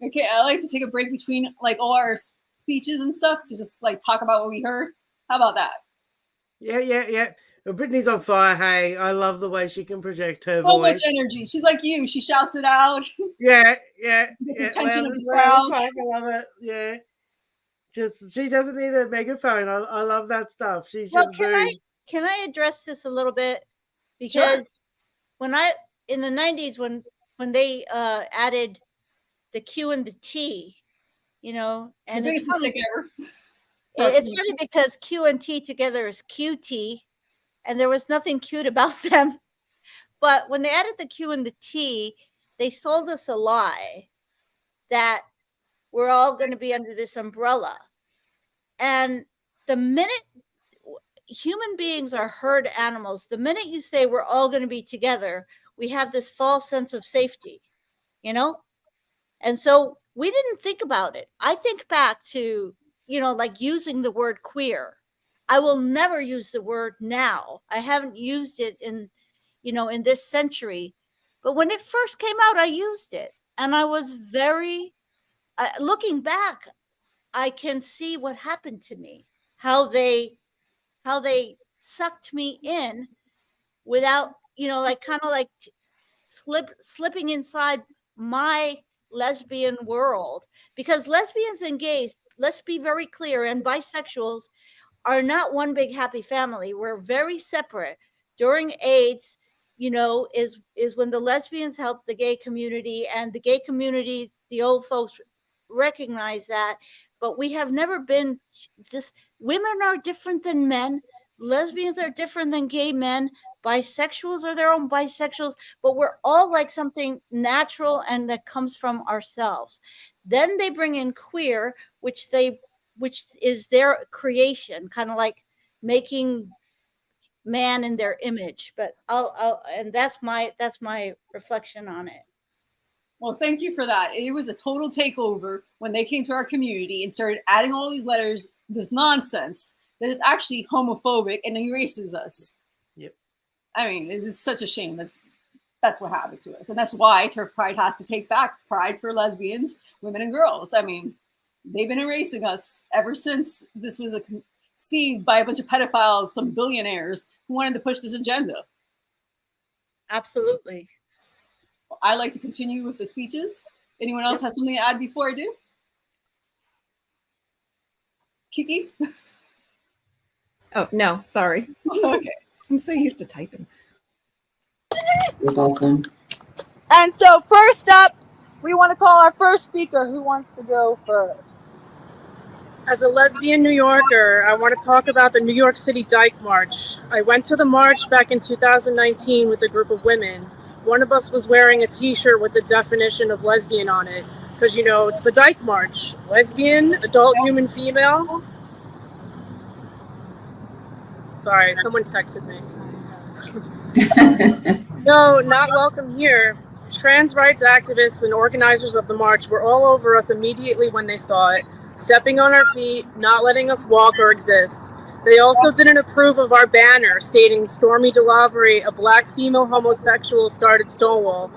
Okay, I like to take a break between like all our speeches and stuff to just like talk about what we heard. How about that? Yeah. Well, Brittany's on fire. Hey, I love the way she can project her So voice. much energy. She's like you. She shouts it out. Yeah. The attention of the Well, crowd. I love it. Yeah. Just she doesn't need a megaphone. I love that stuff. She's Well, just very. can I address this a little bit? Because when in the 90s when they added the Q and the T, and it's funny, it's funny because Q and T together is QT, and there was nothing cute about them. But when they added the Q and the T, they sold us a lie that we're all going to be under this umbrella. And the minute human beings are herd animals, the minute you say we're all going to be together, we have this false sense of safety, you know? And so we didn't think about it. I think back to, like using the word queer. I will never use the word now. I haven't used it in this century. But when it first came out, I used it. And I was very, looking back, I can see what happened to me, how they sucked me in without, like kind of like slipping inside my lesbian world, because lesbians and gays, let's be very clear, and bisexuals are not one big happy family. We're very separate. During AIDS, is when the lesbians helped the gay community, and the gay community, the old folks recognize that. But we have never been just, women are different than men. Lesbians are different than gay men. Bisexuals are their own bisexuals, but we're all like something natural and that comes from ourselves. Then they bring in queer, which is their creation, kind of like making man in their image. But and that's my reflection on it. Well, thank you for that. It was a total takeover when they came to our community and started adding all these letters, this nonsense that is actually homophobic and erases us. Yep. I mean, it is such a shame that that's what happened to us. And that's why Turf Pride has to take back pride for lesbians, women, and girls. I mean, they've been erasing us ever since this was conceived by a bunch of pedophiles, some billionaires who wanted to push this agenda. Absolutely. I like to continue with the speeches. Anyone else has something to add before I do? Kiki? Oh, no, sorry. Okay. I'm so used to typing. That's awesome. And so first up, we want to call our first speaker. Who wants to go first? As a lesbian New Yorker, I want to talk about the New York City Dyke March. I went to the march back in 2019 with a group of women. One of us was wearing a t-shirt with the definition of lesbian on it, because, it's the Dyke March. Lesbian, adult human female. Sorry, someone texted me. No, not welcome here. Trans rights activists and organizers of the march were all over us immediately when they saw it, stepping on our feet, not letting us walk or exist. They also didn't approve of our banner stating Stormy DeLavery, a black female homosexual, started Stonewall.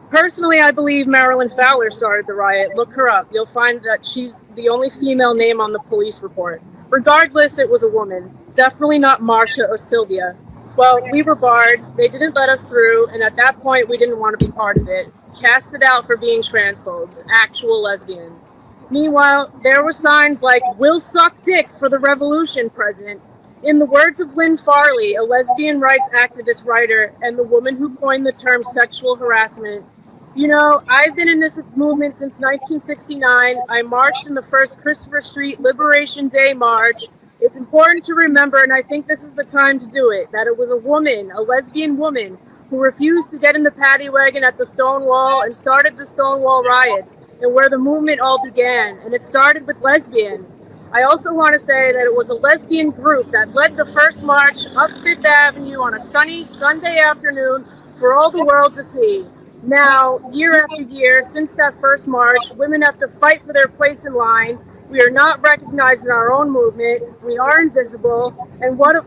Personally, I believe Marilyn Fowler started the riot. Look her up. You'll find that she's the only female name on the police report. Regardless, it was a woman. Definitely not Marsha or Sylvia. Well, we were barred. They didn't let us through, and at that point, we didn't want to be part of it. Casted out for being transphobes, actual lesbians. Meanwhile, there were signs like, "We'll suck dick for the revolution," present. In the words of Lynn Farley, a lesbian rights activist writer and the woman who coined the term sexual harassment, I've been in this movement since 1969. I marched in the first Christopher Street Liberation Day March. It's important to remember, and I think this is the time to do it, that it was a woman, a lesbian woman, who refused to get in the paddy wagon at the Stonewall and started the Stonewall riots, and where the movement all began. And it started with lesbians. I also want to say that it was a lesbian group that led the first march up Fifth Avenue on a sunny Sunday afternoon for all the world to see. Now, year after year, since that first march, women have to fight for their place in line. We are not recognized in our own movement. We are invisible. And part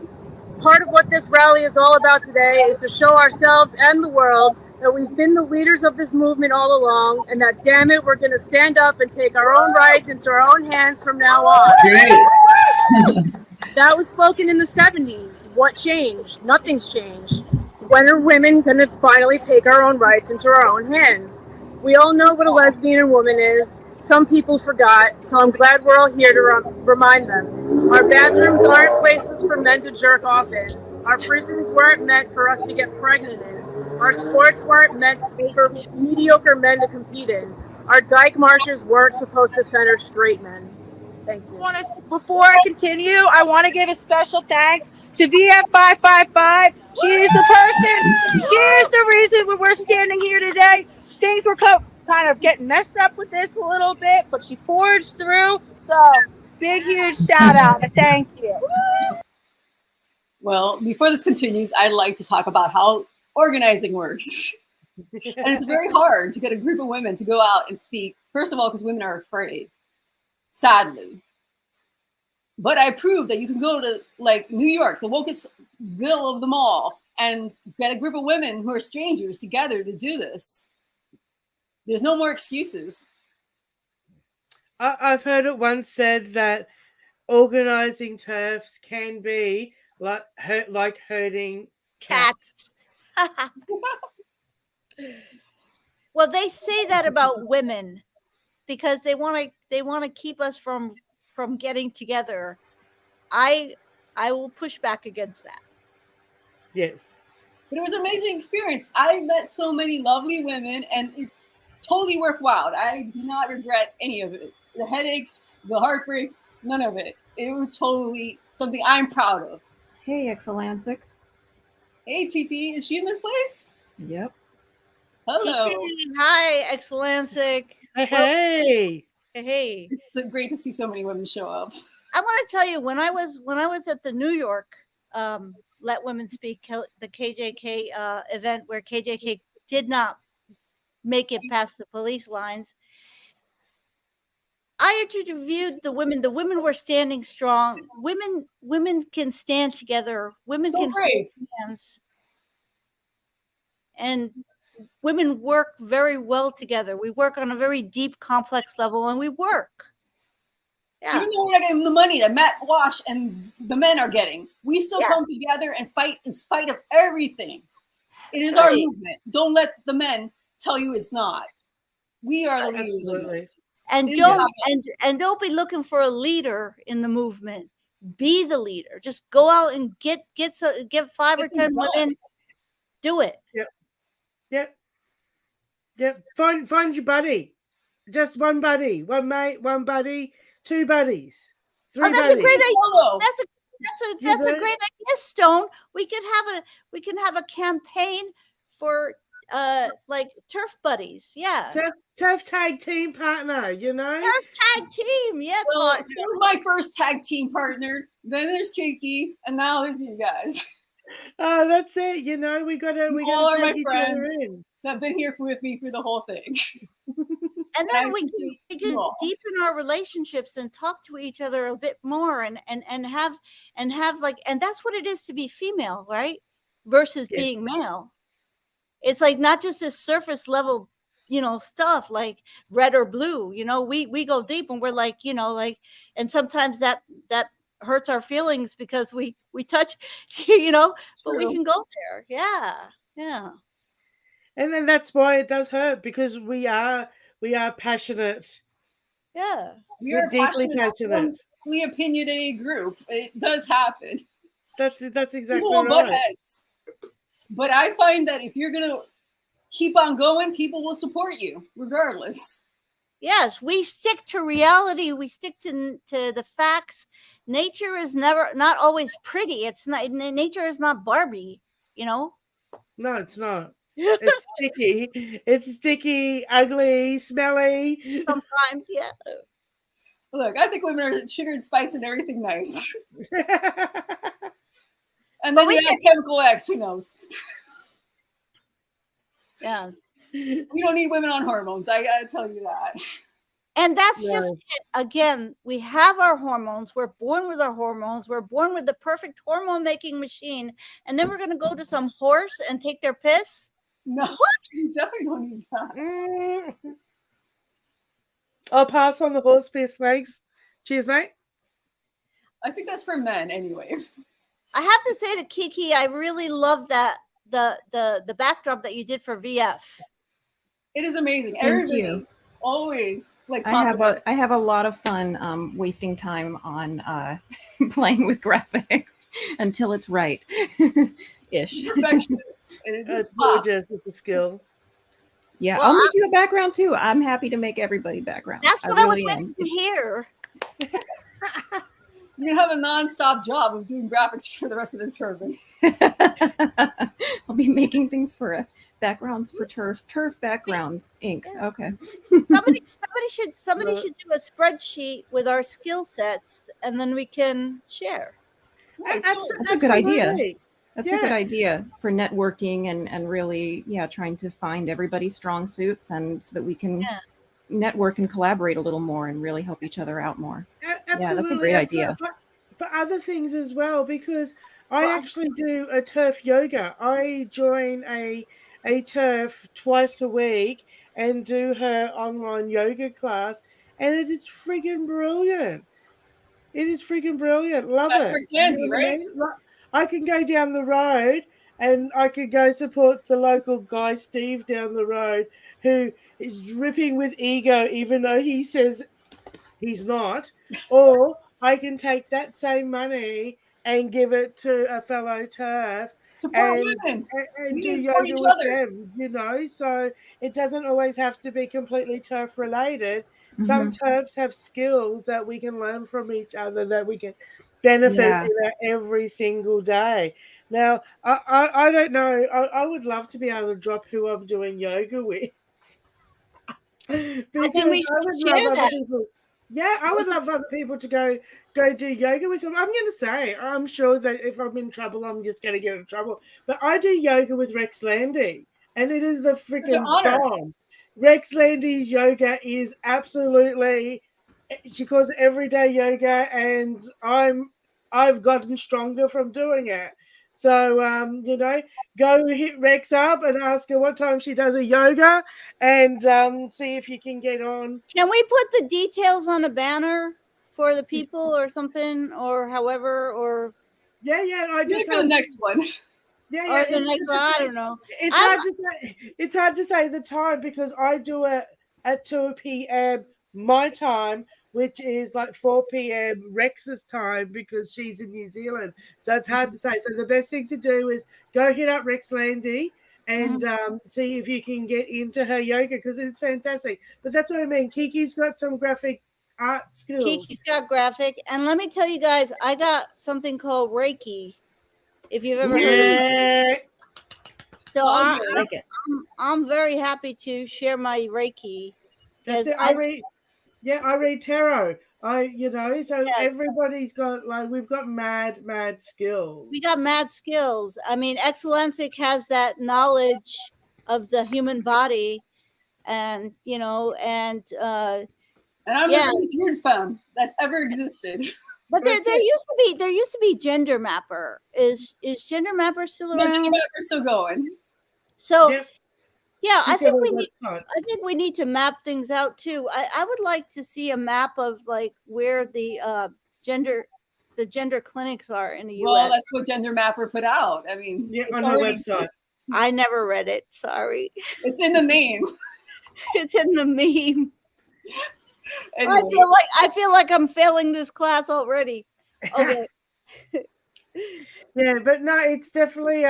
of what this rally is all about today is to show ourselves and the world that we've been the leaders of this movement all along, and that, damn it, we're going to stand up and take our own rights into our own hands from now on. Great. That was spoken in the 70s. What changed? Nothing's changed. When are women going to finally take our own rights into our own hands? We all know what a lesbian and woman is. Some people forgot, so I'm glad we're all here to remind them. Our bathrooms aren't places for men to jerk off in. Our prisons weren't meant for us to get pregnant in. Our sports weren't meant for mediocre men to compete in. Our dyke marches weren't supposed to center straight men. Thank you. Before I continue, I want to give a special thanks to VF555. She is the person. She is the reason we're standing here today. Things were kind of getting messed up with this a little bit, but she forged through. So, big, huge shout out and thank you. Well, before this continues, I'd like to talk about how organizing works. And it's very hard to get a group of women to go out and speak. First of all, because women are afraid, sadly. But I proved that you can go to like New York, the wokest ville of them all, and get a group of women who are strangers together to do this. There's no more excuses. I've heard it once said that organizing TERFs can be like herding Cats. Well, they say that about women because they want to keep us from getting together. I will push back against that. Yes. But it was an amazing experience. I met so many lovely women, and it's totally worthwhile. I do not regret any of it. The headaches, the heartbreaks, none of it. It was totally something I'm proud of. Hey, Excelansic. Hey, TT, is she in this place? Yep. Hello. TT, hi, Excelensic. Hey. Hey. It's so great to see so many women show up. I want to tell you, when I was at the New York Let Women Speak, the KJK event where KJK did not make it past the police lines, I interviewed the women. The women were standing strong. Women can stand together. Women So can brave. hold hands. And women work very well together. We work on a very deep, complex level, and we work. Yeah. Even though we're not getting the money that Matt Walsh and the men are getting, we still Yeah. come together and fight in spite of everything. It is Right. our movement. Don't let the men tell you it's not. We are the leaders of this. And It is don't about us. and don't be looking for a leader in the movement. Be the leader. Just go out and get 5 or 10 women. Do it. Yep. Find your buddy. Just one buddy, one mate, one buddy, 2 buddies, 3 That's buddies. a great idea. Follow. That's a great idea, Stone. We can have a campaign for like turf buddies. Yeah. Tough tag team partner, you know? Turf tag team. Yeah. Well, partner. so was my first tag team partner. Then there's Kiki, and now there's you guys. Oh, that's it. You know, we gotta All are my take each other friends in. that have been here with me through the whole thing. And then we can you all. deepen our relationships and talk to each other a bit more and have like, and that's what it is to be female, right? Versus Yes. being male. It's like not just this surface level, stuff like red or blue. We go deep and we're like, like, and sometimes that hurts our feelings because we touch, but we True. can go there. Yeah. And then that's why it does hurt, because we are passionate. Yeah. We're deeply passionate. strongly opinionated group. It does happen. That's exactly People will butt right. heads. But I find that if you're gonna keep on going, people will support you regardless. Yes, we stick to reality. We stick to the facts. Nature is not always pretty. It's not. Nature is not Barbie. No, it's not. It's sticky. It's sticky, ugly, smelly. Sometimes, yeah. Look, I think women are sugar and spice and everything nice. And then you have chemical X, who knows? Yes. We don't need women on hormones. I gotta tell you that. And that's just it. Again, we have our hormones. We're born with our hormones. We're born with the perfect hormone making machine. And then we're going to go to some horse and take their piss? No, you definitely don't need that. I'll pass on the horse piss, thanks. Cheers, mate. I think that's for men anyway. I have to say to Kiki, I really love that the backdrop that you did for VF. It is amazing. Thank Everybody you. always like. I have a lot of fun wasting time on playing with graphics until it's right. Ish. Perfectionist. And it That's just pops. gorgeous with the skill. Yeah, Well, I'll make you a background too. I'm happy to make everybody background. That's what I was really waiting am. to hear. You're gonna have a non-stop job of doing graphics for the rest of the turban. I'll be making things for backgrounds for Terf background ink. Yeah. Okay. Somebody should do a spreadsheet with our skill sets, and then we can share. That's a good idea. Absolutely. That's a good idea for networking and really, trying to find everybody's strong suits and so that we can network and collaborate a little more and really help each other out more. Absolutely. Yeah, that's a great idea. For other things as well, because I actually do a turf yoga. I join a turf twice a week and do her online yoga class, and it is freaking brilliant. It is freaking brilliant. Love That's it. for Candy, right? I can go down the road and I could go support the local guy Steve down the road who is dripping with ego, even though he says he's not. Or I can take that same money and give it to a fellow turf Support and women. We do need to support yoga each with other. them, so it doesn't always have to be completely turf related. Some turfs have skills that we can learn from each other that we can benefit Yeah. every single day. Now, I don't know. I would love to be able to drop who I'm doing yoga with. Because I think we I would should love share other that. people. Yeah, I would love other people to go do yoga with them. I'm going to say, I'm sure that if I'm in trouble, I'm just going to get in trouble. But I do yoga with Rex Landy, and it is the freaking honor. bomb. Rex Landy's yoga is absolutely. She calls it everyday yoga, and I've gotten stronger from doing it. So go hit Rex up and ask her what time she does a yoga, and see if you can get on. Can we put the details on a banner for the people or something, or however, or Yeah, I Maybe just for the next one. or the next one? I don't know. It's hard to say the time because I do it at 2 p.m. my time, which is like 4 p.m. Rex's time because she's in New Zealand. So it's hard to say. So the best thing to do is go hit up Rex Landy and see if you can get into her yoga because it's fantastic. But that's what I mean. Kiki's got some graphic art skills. Kiki's got graphic, and let me tell you guys, I got something called Reiki. If you've ever heard of it. So I'm very happy to share my Reiki. That's it. I read tarot. Everybody's got we've got mad skills. We got mad skills. I mean, Excellensic has that knowledge of the human body, and I'm the biggest weird femme that's ever existed. But there used to be Gender Mapper. Is Gender Mapper still around? Gender Mapper's still going. So I think we need to map things out too. I would like to see a map of like where the gender clinics are in the U.S. Well, that's what Gender Mapper put out. I mean, on their website. I never read it. Sorry. It's in the meme. It's in the meme. Anyway. I feel like I'm failing this class already. Okay. Yeah, but no, it's definitely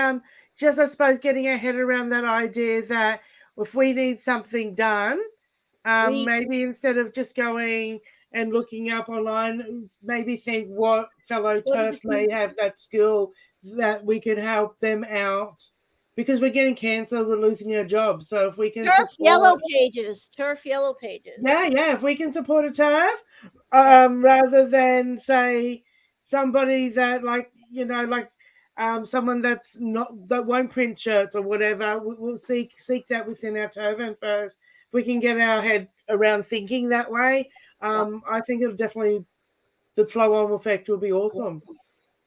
just I suppose getting our head around that idea that if we need something done, maybe instead of just going and looking up online, maybe think what fellow turf may have that skill that we can help them out. Because we're getting cancelled, we're losing our jobs. So if we can Turf Yellow Pages. Yeah. If we can support a turf, rather than say somebody that someone that won't print shirts or whatever, we'll seek that within our turban first. If we can get our head around thinking that way, I think it'll definitely the flow-on effect will be awesome.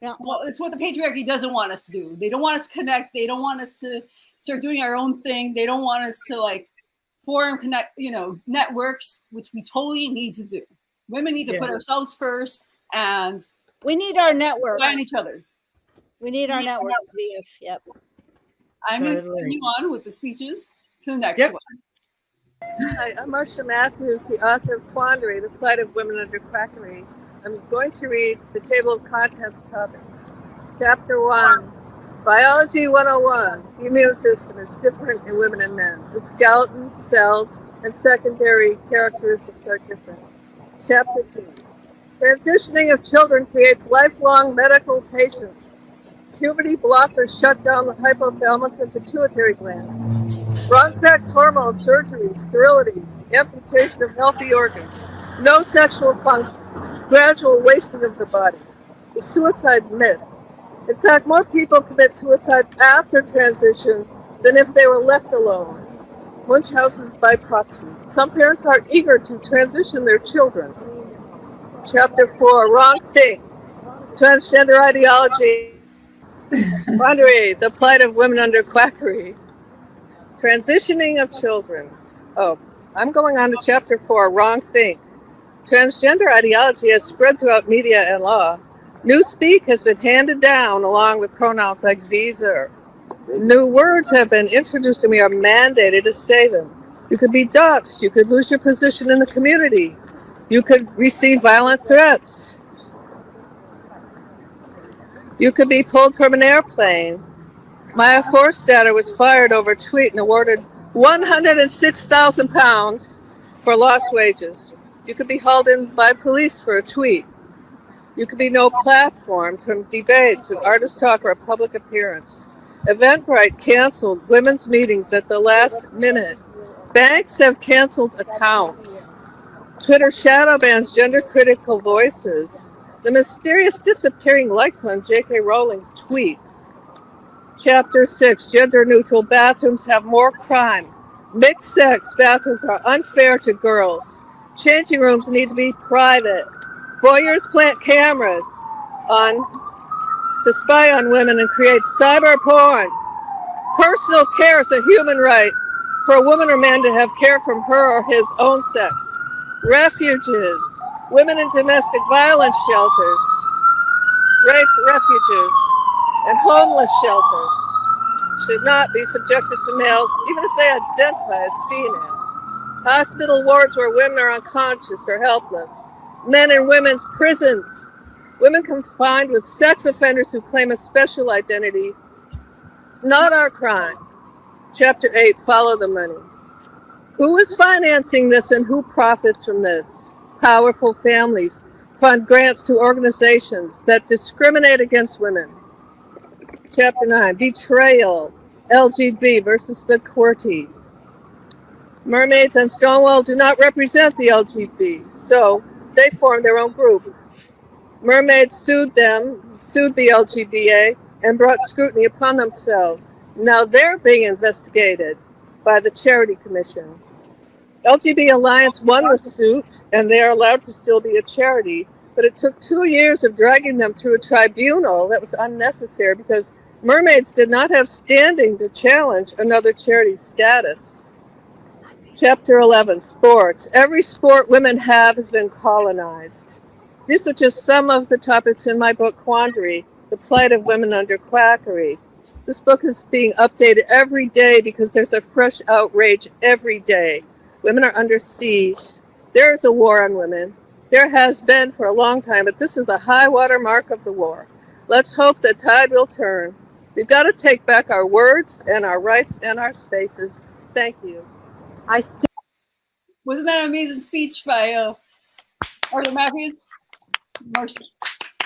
Yeah. Well, it's what the patriarchy doesn't want us to do. They don't want us to connect. They don't want us to start doing our own thing. They don't want us to form networks, which we totally need to do. Women need to put ourselves first, and we need our network. Find each other. We need our network. Yep. I'm going to continue on with the speeches to the next one. Hi, I'm Marcia Matthews, the author of Quandary, The Plight of Women Under Quackery. I'm going to read the table of contents topics. Chapter 1, Biology 101. The immune system is different in women and men. The skeleton, cells, and secondary characteristics are different. Chapter 2, Transitioning of children creates lifelong medical patients. Puberty blockers shut down the hypothalamus and pituitary gland. Wrong sex hormone surgery, sterility, amputation of healthy organs, no sexual function, gradual wasting of the body. The suicide myth. In fact, more people commit suicide after transition than if they were left alone. Munchausen's by proxy. Some parents are eager to transition their children. Chapter 4, Wrong Thing. Transgender ideology. Quandary, the plight of women under quackery. Transitioning of children. Oh, I'm going on to chapter 4, Wrong Thing. Transgender ideology has spread throughout media and law. Newspeak has been handed down along with pronouns like ze, zer. New words have been introduced and we are mandated to say them. You could be doxxed. You could lose your position in the community. You could receive violent threats. You could be pulled from an airplane. Maya Forstater was fired over a tweet and awarded £106,000 for lost wages. You could be hauled in by police for a tweet. You could be no platform from debates, an artist talk, or a public appearance. Eventbrite canceled women's meetings at the last minute. Banks have canceled accounts. Twitter shadow bans gender-critical voices. The mysterious disappearing likes on J.K. Rowling's tweet. Chapter 6, gender-neutral bathrooms have more crime. Mixed-sex bathrooms are unfair to girls. Changing rooms need to be private. Voyeurs plant cameras on to spy on women and create cyber porn. Personal care is a human right for a woman or man to have care from her or his own sex. Refuges, women in domestic violence shelters, rape refuges, and homeless shelters should not be subjected to males, even if they identify as female. Hospital wards where women are unconscious or helpless. Men in women's prisons. Women confined with sex offenders who claim a special identity. It's not our crime. Chapter 8, Follow the Money. Who is financing this and who profits from this? Powerful families fund grants to organizations that discriminate against women. Chapter 9, Betrayal. LGB versus the QWERTY. Mermaids and Stonewall do not represent the LGB, so they formed their own group. Mermaids sued the LGBA, and brought scrutiny upon themselves. Now they're being investigated by the Charity Commission. LGB Alliance won the suit, and they are allowed to still be a charity, but it took 2 years of dragging them through a tribunal that was unnecessary because mermaids did not have standing to challenge another charity's status. Chapter 11, Sports. Every sport women have has been colonized. These are just some of the topics in my book, Quandary, The Plight of Women Under Quackery. This book is being updated every day because there's a fresh outrage every day. Women are under siege. There is a war on women. There has been for a long time, but this is the high water mark of the war. Let's hope the tide will turn. We've got to take back our words and our rights and our spaces. Thank you. Wasn't that an amazing speech by Arthur Matthews?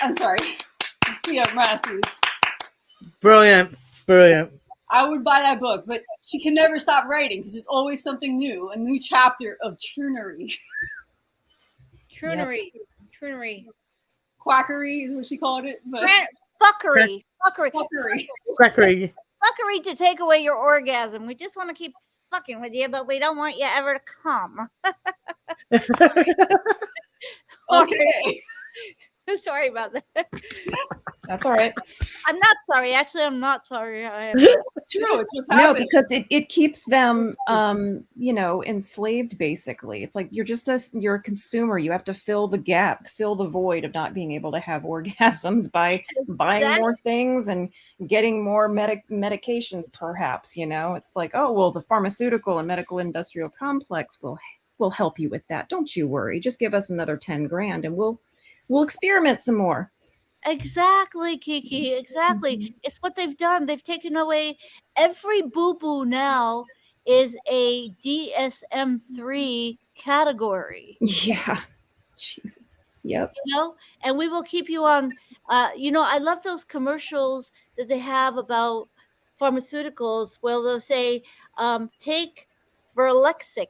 I'm sorry, Marcia Matthews. Brilliant. I would buy that book, but she can never stop writing because there's always something new, a new chapter of troonery. Troonery. Troonery. Quackery is what she called it. But Fuckery. Fuckery. Quackery. Fuckery to take away your orgasm. We just want to keep fucking with you, but we don't want you ever to come. Okay. Sorry about that. That's all right. I'm not sorry. Actually, I'm not sorry. I am. It's true. It's what's No, happening. because it keeps them, enslaved. Basically, it's like you're a consumer. You have to fill the gap, fill the void of not being able to have orgasms by buying more things and getting more medications. Perhaps it's like, oh well, the pharmaceutical and medical industrial complex will help you with that. Don't you worry. Just give us another 10 grand and we'll experiment some more. Exactly, Kiki. Exactly. It's what they've done. They've taken away every boo-boo now is a DSM-3 category. Yeah. Jesus. Yep. You know, and we will keep you on. You know, I love those commercials that they have about pharmaceuticals where they'll say, take Verlexic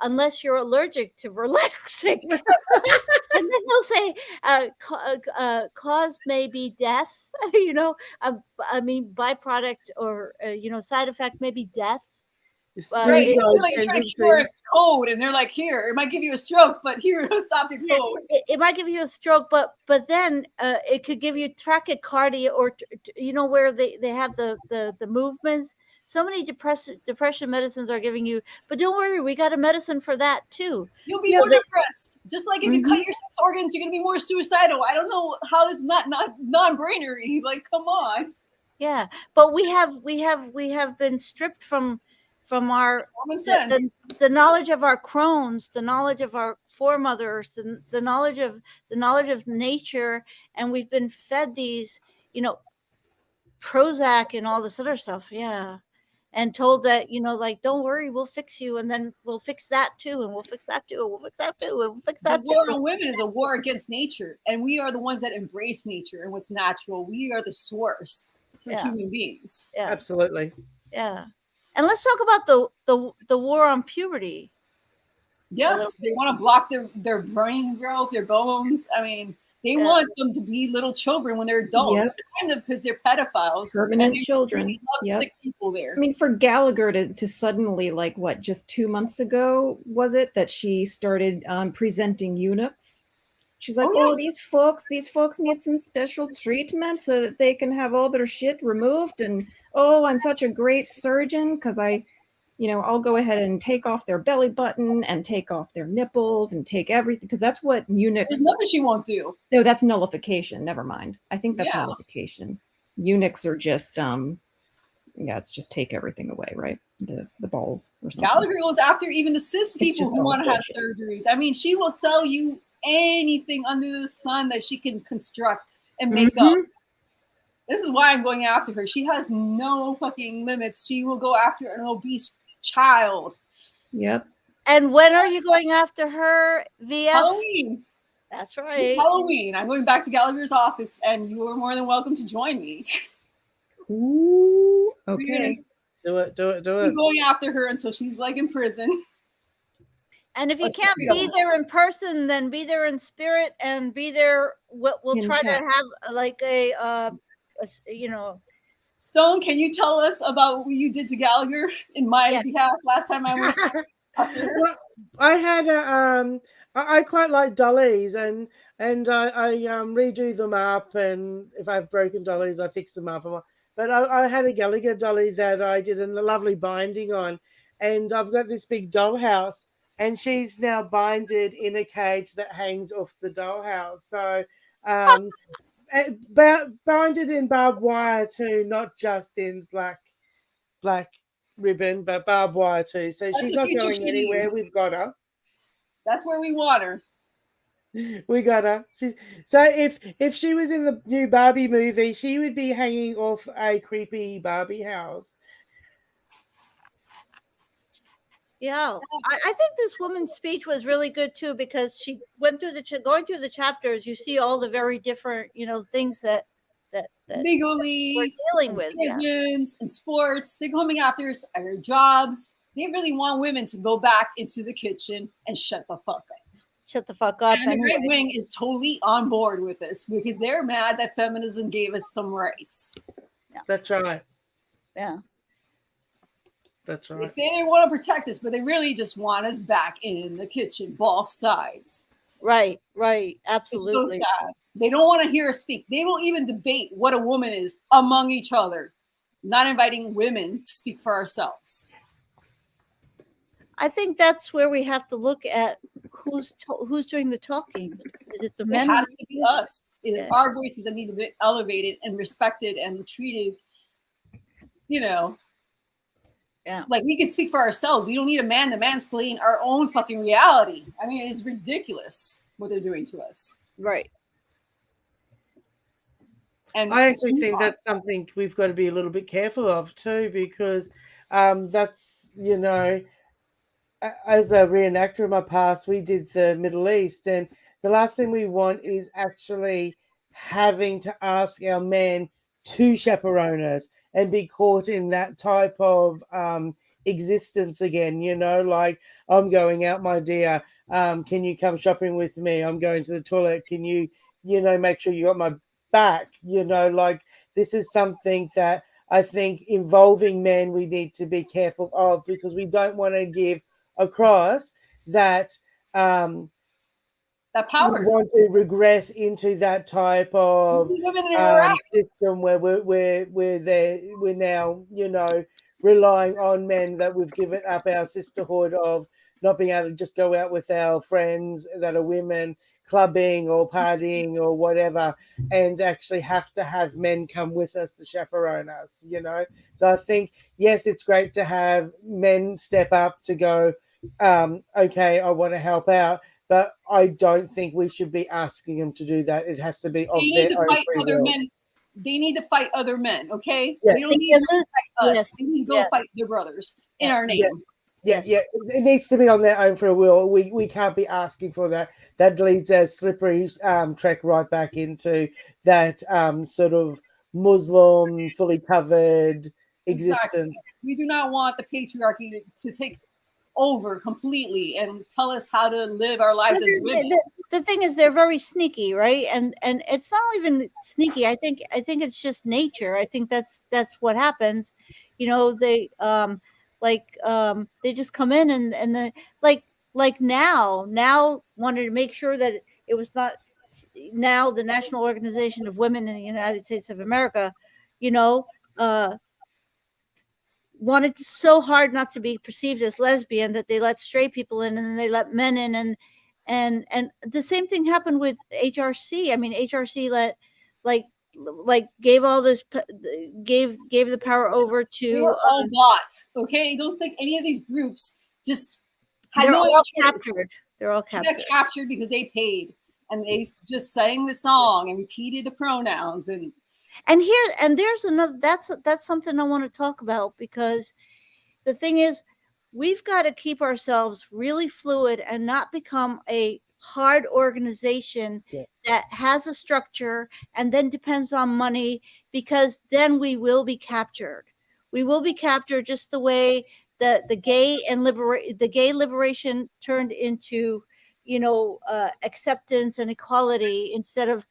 unless you're allergic to Verlexic. And then they'll say, cause may be death, you know, I mean, byproduct or, you know, side effect may be death. Right. Suicide It's like you're trying to cure a tendencies. code, and they're like, "Here, it might give you a stroke, but here, it'll stop your code." It might give you a stroke, but then it could give you tachycardia, or you know, where they have the movements. So many depression medicines are giving you, but don't worry, we got a medicine for that too. You'll be So more they- depressed. Just like if you cut your sex organs, you're gonna be more suicidal. I don't know how this is not non-brainery. Like, come on. Yeah, but we have been stripped from our Common sense. the knowledge of our crones, the knowledge of our foremothers, the knowledge of nature, and we've been fed these, you know, Prozac and all this other stuff. Yeah. And told that, you know, like, don't worry, we'll fix you, and then we'll fix that too, and we'll fix that too, and we'll fix that too, and we'll fix The that war too. on women is a war against nature, and we are the ones that embrace nature and what's natural. We are the source for Yeah. human beings. Yeah. Absolutely. Yeah. And let's talk about the war on puberty. Yes, they want to block their brain growth, their bones. I mean, they want them to be little children when they're adults, kind of, because they're pedophiles. Permanent and children. Really love to stick people there. I mean, for Gallagher to suddenly, like, what, just 2 months ago, was it, that she started presenting eunuchs? She's like, oh, these folks need some special treatment so that they can have all their shit removed. And, oh, I'm such a great surgeon because I'll go ahead and take off their belly button and take off their nipples and take everything, because that's what eunuchs. There's nothing she won't do. No, that's nullification. Never mind. I think that's Yeah. nullification. Eunuchs are just, it's just take everything away, right? The balls or something. Gallagher goes after even the cis people just who all want to have bullshit. surgeries. I mean, she will sell you anything under the sun that she can construct and make up. This is why I'm going after her. She has no fucking limits. She will go after an obese child. Yep. And when are you going after her, VF? Halloween. That's It's right. Halloween. I'm going back to Gallagher's office, and you are more than welcome to join me. Ooh, okay. Do it. I'm going after her until she's like in prison. And if you can't be there in person, then be there in spirit, and be there. We'll In try chat. to have like a you know. Stone, can you tell us about what you did to Gallagher in my behalf last time I went after her? Well, I had I quite like dollies, and I redo them up, and if I have broken dollies, I fix them up. But I had a Gallagher dolly that I did a lovely binding on, and I've got this big dollhouse, and she's now binded in a cage that hangs off the dollhouse. So binded in barbed wire too, not just in black ribbon, but barbed wire too. So That's she's the not future going she anywhere. needs. We've got her. That's where we want her. We got her. So if she was in the new Barbie movie, she would be hanging off a creepy Barbie house. Yeah, I think this woman's speech was really good too, because she went through going through the chapters. You see all the very different, you know, things that legally we're dealing with. prisons and sports. They're coming after us, our jobs. They really want women to go back into the kitchen and shut the fuck up. Shut the fuck up. And the right wing is totally on board with this because they're mad that feminism gave us some rights. Yeah. That's right. Yeah. That's right. They say they want to protect us, but they really just want us back in the kitchen, both sides. Right, absolutely. It's so sad. They don't want to hear us speak. They will even debate what a woman is among each other, not inviting women to speak for ourselves. I think that's where we have to look at who's doing the talking. Is it the men? It has to be us. It is our voices that need to be elevated and respected and treated, you know. Yeah. Like we can speak for ourselves. We don't need a man to mansplain our own fucking reality. I mean, it's ridiculous what they're doing to us. Right. And I actually think that's something we've got to be a little bit careful of too, because that's, you know, as a reenactor in my past, we did the Middle East, and the last thing we want is actually having to ask our men to chaperone us and be caught in that type of existence again. You know, like, I'm going out, my dear. Can you come shopping with me? I'm going to the toilet. Can you, make sure you got my back? Like, this is something that I think involving men we need to be careful of, because we don't want to give across that that we power. want to regress into that type of We live in Iraq. system where we're now, relying on men that we've given up our sisterhood of not being able to just go out with our friends that are women, clubbing or partying or whatever, and actually have to have men come with us to chaperone us. So I think, yes, it's great to have men step up to go, okay, I want to help out, but I don't think we should be asking them to do that. It has to be They of need their to own fight free other will. men. They need to fight other men, okay? Yeah. They don't need to fight us. Yes. They need to go Yes. fight their brothers in Yes. our name. Yeah, it needs to be on their own free will. We can't be asking for that. That leads a slippery trek right back into that sort of Muslim, fully covered existence. Exactly. We do not want the patriarchy to take over completely and tell us how to live our lives as women. The thing is, they're very sneaky, right? And it's not even sneaky. I think it's just nature. I think that's what happens. They they just come in and the now wanted to make sure that it was not now the National Organization of Women in the United States of America, wanted so hard not to be perceived as lesbian that they let straight people in and then they let men in, and the same thing happened with HRC. I mean, HRC gave all this gave the power over to They were all bots, okay? Don't think any of these groups just had they're no all idea. captured. They're all They got captured. captured because they paid and they just sang the song and repeated the pronouns and There's another, that's something I want to talk about, because the thing is, we've got to keep ourselves really fluid and not become a hard organization that has a structure and then depends on money, because then we will be captured. We will be captured just the way that the gay liberation turned into acceptance and equality instead of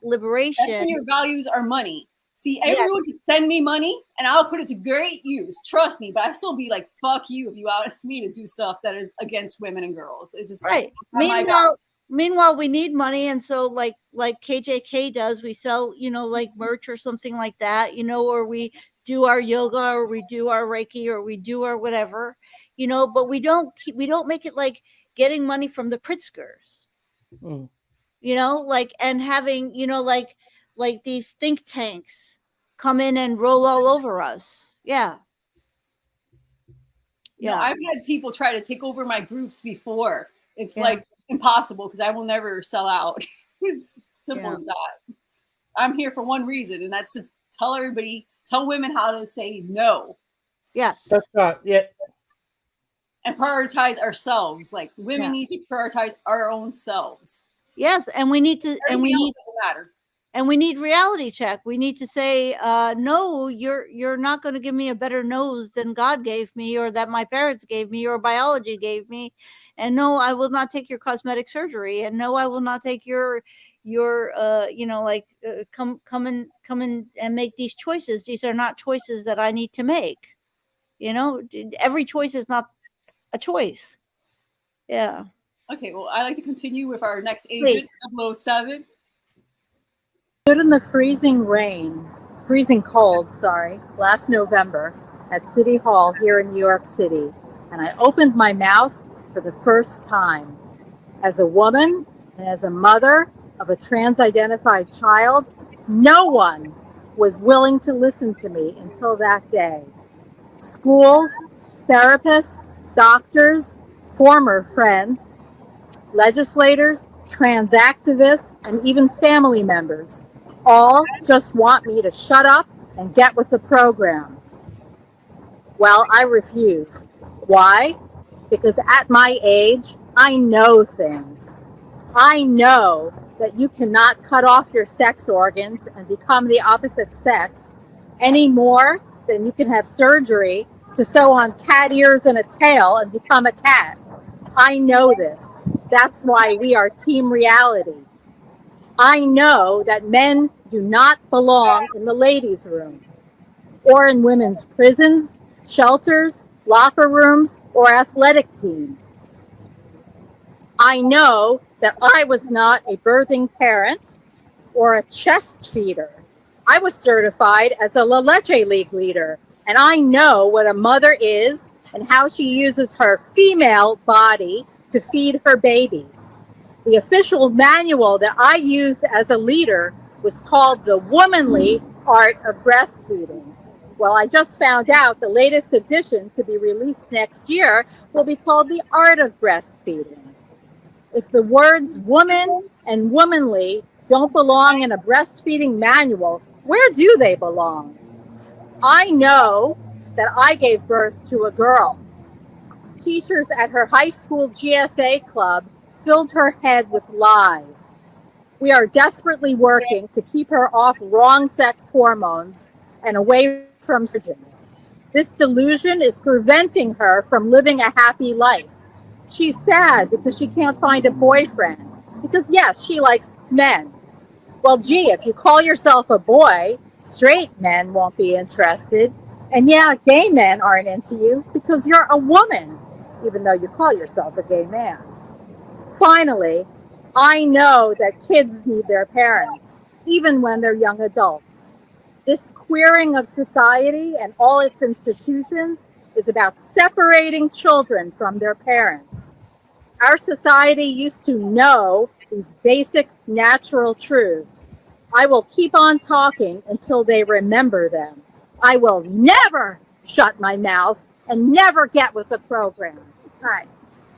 liberation. that's when your values are money. See, Yes. everyone can send me money and I'll put it to great use. Trust me, but I still be like, fuck you if you ask me to do stuff that is against women and girls. It's just right. Meanwhile, we need money, and so like KJK does, we sell like merch or something like that, or we do our yoga, or we do our Reiki, or we do our whatever, but we don't make it like getting money from the Pritzkers, and having like these think tanks come in and roll all over us. Yeah. No, I've had people try to take over my groups before. It's like impossible because I will never sell out. It's simple as that. I'm here for one reason, and that's to tell women how to say no. Yes. That's right. Yeah. And prioritize ourselves. Like women need to prioritize our own selves. Yes, and we need to, Everything else doesn't matter. And we need reality check. We need to say, no, you're not going to give me a better nose than God gave me, or that my parents gave me, or biology gave me. And no, I will not take your cosmetic surgery. And no, I will not take your come in and make these choices. These are not choices that I need to make. Every choice is not a choice. Yeah. Okay, well, I'd like to continue with our next agent, 007. Stood in the freezing cold, last November at City Hall here in New York City, and I opened my mouth for the first time. As a woman and as a mother of a trans-identified child, no one was willing to listen to me until that day. Schools, therapists, doctors, former friends, legislators, trans activists, and even family members all just want me to shut up and get with the program. Well, I refuse. Why? because at my age, I know things. I know that you cannot cut off your sex organs and become the opposite sex any more than you can have surgery to sew on cat ears and a tail and become a cat. I know this. That's why we are Team Reality. I know that men do not belong in the ladies' room or in women's prisons, shelters, locker rooms, or athletic teams. I know that I was not a birthing parent or a chest feeder. I was certified as a La Leche League leader, and I know what a mother is and how she uses her female body to feed her babies. The official manual that I used as a leader was called The Womanly Art of Breastfeeding. Well, I just found out the latest edition to be released next year will be called The Art of Breastfeeding. If the words woman and womanly don't belong in a breastfeeding manual, where do they belong? I know that I gave birth to a girl. Teachers at her high school GSA club filled her head with lies. We are desperately working to keep her off wrong sex hormones and away from surgeons. This delusion is preventing her from living a happy life. She's sad because she can't find a boyfriend. Because yes, she likes men. Well, gee, if you call yourself a boy, straight men won't be interested. And yeah, gay men aren't into you because you're a woman, even though you call yourself a gay man. Finally, I know that kids need their parents, even when they're young adults. This queering of society and all its institutions is about separating children from their parents. Our society used to know these basic natural truths. I will keep on talking until they remember them. I will never shut my mouth and never get with the program. Hi,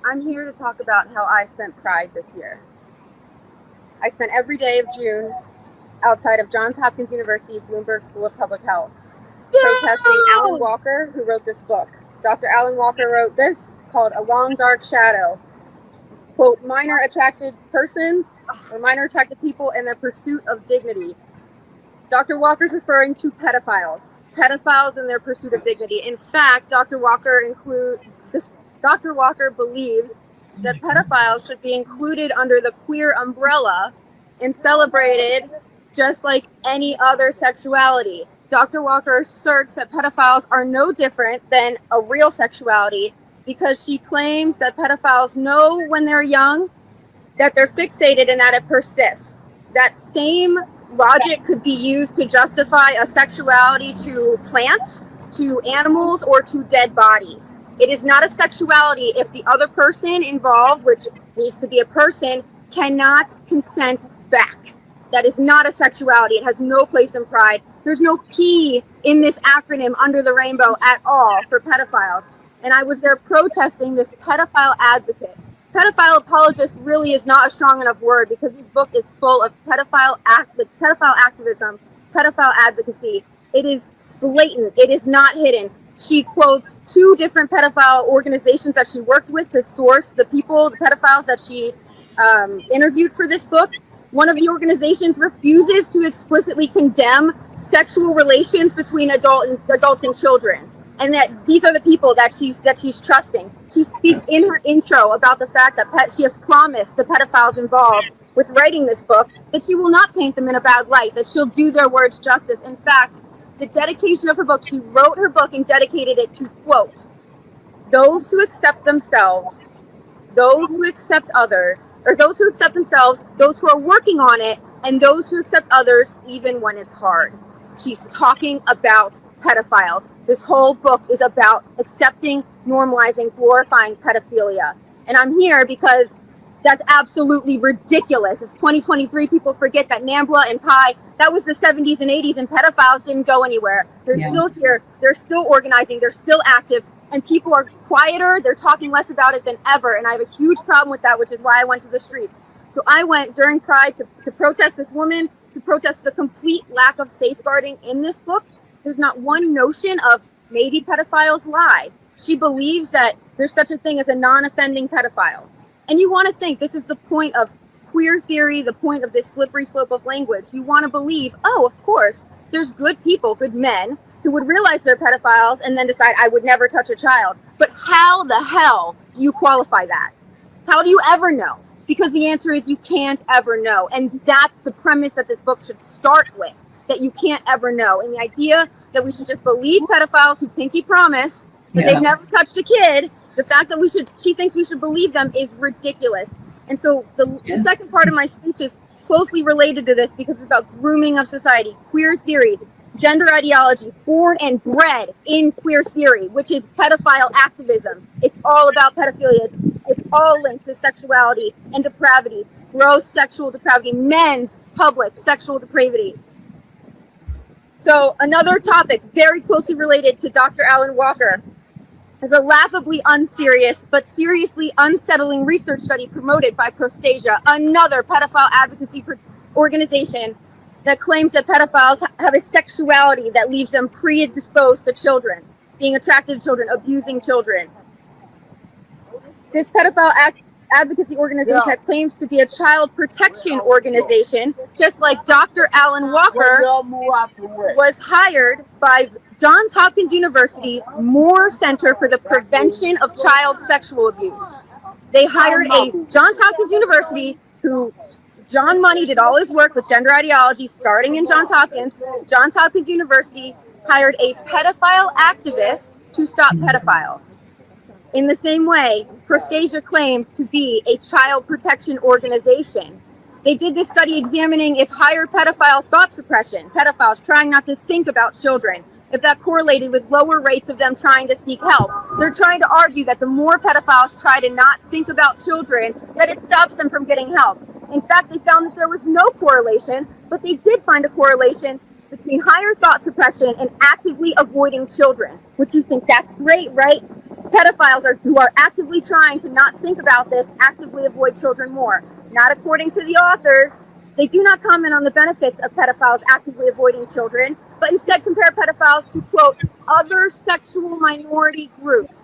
I'm here to talk about how I spent Pride this year. I spent every day of June outside of Johns Hopkins University Bloomberg School of Public Health protesting Alan Walker, who wrote this book. Dr. Alan Walker wrote this called A Long Dark Shadow. Quote, minor attracted persons or minor attracted people in their pursuit of dignity. Dr. Walker's referring to pedophiles in their pursuit of dignity. In fact, Dr. Walker believes that pedophiles should be included under the queer umbrella and celebrated just like any other sexuality. Dr. Walker asserts that pedophiles are no different than a real sexuality because she claims that pedophiles know when they're young that they're fixated and that it persists. That same logic could be used to justify a sexuality to plants, to animals, or to dead bodies. It is not a sexuality if the other person involved, which needs to be a person, cannot consent back. That is not a sexuality. It has no place in Pride. There's no P in this acronym under the rainbow at all for pedophiles. And I was there protesting this pedophile advocate. Pedophile apologist really is not a strong enough word because this book is full of pedophile activism, pedophile advocacy. It is blatant. It is not hidden. She quotes 2 different pedophile organizations that she worked with to source the people, the pedophiles that she interviewed for this book. One of the organizations refuses to explicitly condemn sexual relations between adults and children, and that these are the people that she's trusting. She speaks in her intro about the fact that she has promised the pedophiles involved with writing this book that she will not paint them in a bad light, that she'll do their words justice. In fact, the dedication of her book, she wrote her book and dedicated it to, quote, those who accept themselves, those who accept others, or those who accept themselves, those who are working on it, and those who accept others even when it's hard. She's talking about pedophiles. This whole book is about accepting, normalizing, glorifying pedophilia. And I'm here because that's absolutely ridiculous. It's 2023. People forget that NAMBLA and PI, that was the 70s and 80s, and pedophiles didn't go anywhere. They're still here. They're still organizing. They're still active. And people are quieter. They're talking less about it than ever. And I have a huge problem with that, which is why I went to the streets. So I went during Pride to protest this woman, to protest the complete lack of safeguarding in this book. There's not one notion of maybe pedophiles lie. She believes that there's such a thing as a non-offending pedophile. And you want to think this is the point of queer theory, the point of this slippery slope of language. You want to believe, oh, of course, there's good people, good men, who would realize they're pedophiles and then decide, I would never touch a child. But how the hell do you qualify that? How do you ever know? Because the answer is you can't ever know. And that's the premise that this book should start with, that you can't ever know. And the idea that we should just believe pedophiles who pinky promise that they've never touched a kid, the fact that she thinks we should believe them is ridiculous. And so the second part of my speech is closely related to this because it's about grooming of society, queer theory, gender ideology, born and bred in queer theory, which is pedophile activism. It's all about pedophilia. It's all linked to sexuality and depravity, gross sexual depravity, men's public sexual depravity. So another topic very closely related to Dr. Alan Walker is a laughably unserious but seriously unsettling research study promoted by Prostasia, another pedophile advocacy organization that claims that pedophiles have a sexuality that leaves them predisposed to children, being attracted to children, abusing children. This pedophile advocacy organization that claims to be a child protection organization, just like Dr. Alan Walker, was hired by Johns Hopkins University Moore Center for the Prevention of Child Sexual Abuse. They hired a Johns Hopkins University who John Money did all his work with gender ideology starting in Johns Hopkins. Johns Hopkins University hired a pedophile activist to stop pedophiles. In the same way, Prostasia claims to be a child protection organization. They did this study examining if higher pedophile thought suppression, pedophiles trying not to think about children, if that correlated with lower rates of them trying to seek help. They're trying to argue that the more pedophiles try to not think about children, that it stops them from getting help. In fact, they found that there was no correlation, but they did find a correlation between higher thought suppression and actively avoiding children. Would you think that's great, right? Pedophiles who are actively trying to not think about this, actively avoid children more. Not according to the authors. They do not comment on the benefits of pedophiles actively avoiding children, but instead compare pedophiles to, quote, other sexual minority groups.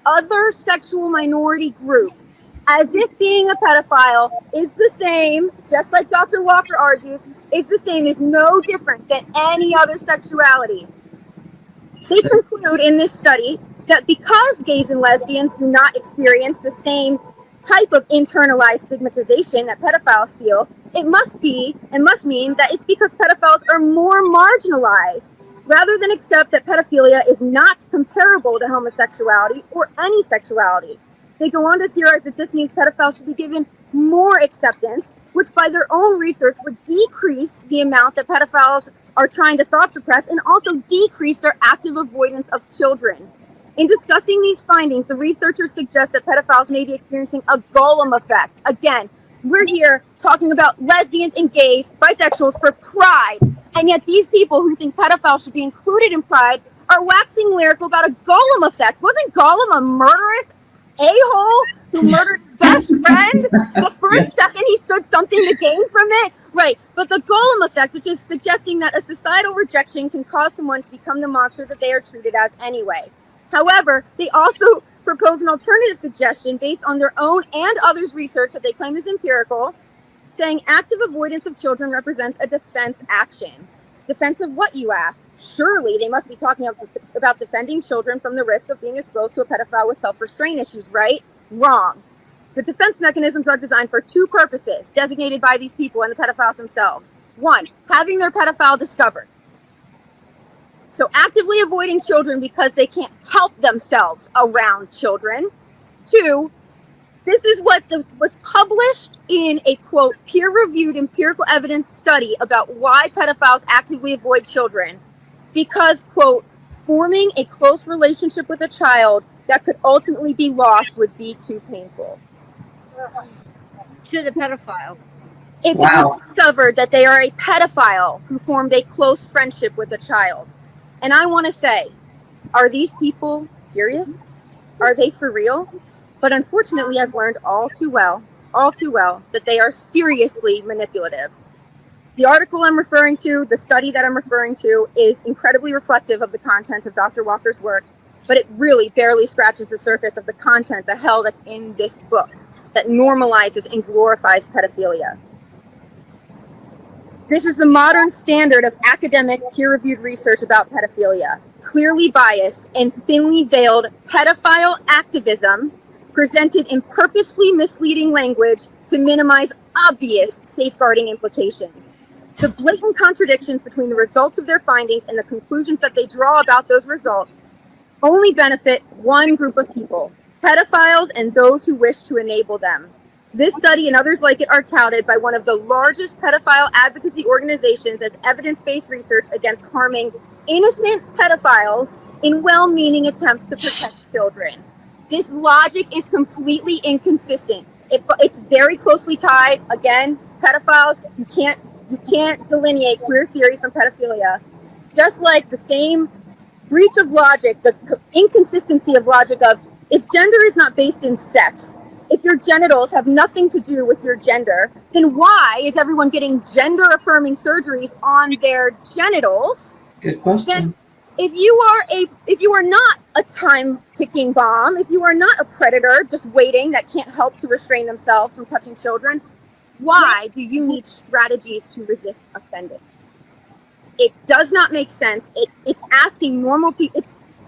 Other sexual minority groups. As if being a pedophile is the same, just like Dr. Walker argues, is the same, is no different than any other sexuality. They conclude in this study that because gays and lesbians do not experience the same type of internalized stigmatization that pedophiles feel, it must be and must mean that it's because pedophiles are more marginalized, rather than accept that pedophilia is not comparable to homosexuality or any sexuality. They go on to theorize that this means pedophiles should be given more acceptance, which by their own research would decrease the amount that pedophiles are trying to thought suppress and also decrease their active avoidance of children. In discussing these findings, the researchers suggest that pedophiles may be experiencing a Golem effect. Again, we're here talking about lesbians and gays, bisexuals for pride, and yet these people who think pedophiles should be included in pride are waxing lyrical about a Golem effect. Wasn't Golem a murderous a-hole who murdered his best friend? The first second he stood something to gain from it? Right, but the Golem effect, which is suggesting that a societal rejection can cause someone to become the monster that they are treated as anyway. However, they also propose an alternative suggestion based on their own and others' research that they claim is empirical, saying active avoidance of children represents a defense action. Defense of what, you ask? Surely they must be talking about defending children from the risk of being exposed to a pedophile with self-restraint issues, right? Wrong. The defense mechanisms are designed for two purposes, designated by these people and the pedophiles themselves. One, having their pedophile discovered. So actively avoiding children because they can't help themselves around children. Two, this is what was published in a, quote, peer-reviewed empirical evidence study about why pedophiles actively avoid children. Because, quote, forming a close relationship with a child that could ultimately be lost would be too painful. To the pedophile. If it was discovered that they are a pedophile who formed a close friendship with a child. And I want to say, are these people serious? Are they for real? But unfortunately, I've learned all too well, that they are seriously manipulative. The article I'm referring to, the study that I'm referring to, is incredibly reflective of the content of Dr. Walker's work. but it really barely scratches the surface of the content, the hell that's in this book that normalizes and glorifies pedophilia. This is the modern standard of academic peer-reviewed research about pedophilia. Clearly biased and thinly veiled pedophile activism presented in purposefully misleading language to minimize obvious safeguarding implications. The blatant contradictions between the results of their findings and the conclusions that they draw about those results only benefit one group of people, pedophiles and those who wish to enable them. This study and others like it are touted by one of the largest pedophile advocacy organizations as evidence-based research against harming innocent pedophiles in well-meaning attempts to protect children. This logic is completely inconsistent. It's very closely tied. Again, pedophiles, you can't delineate queer theory from pedophilia. Just like the same breach of logic, the inconsistency of logic of if gender is not based in sex, if your genitals have nothing to do with your gender, then why is everyone getting gender affirming surgeries on their genitals? Good question. Then if you are not a time ticking bomb, if you are not a predator just waiting that can't help to restrain themselves from touching children, why do you need strategies to resist offending? It does not make sense. It's asking normal people.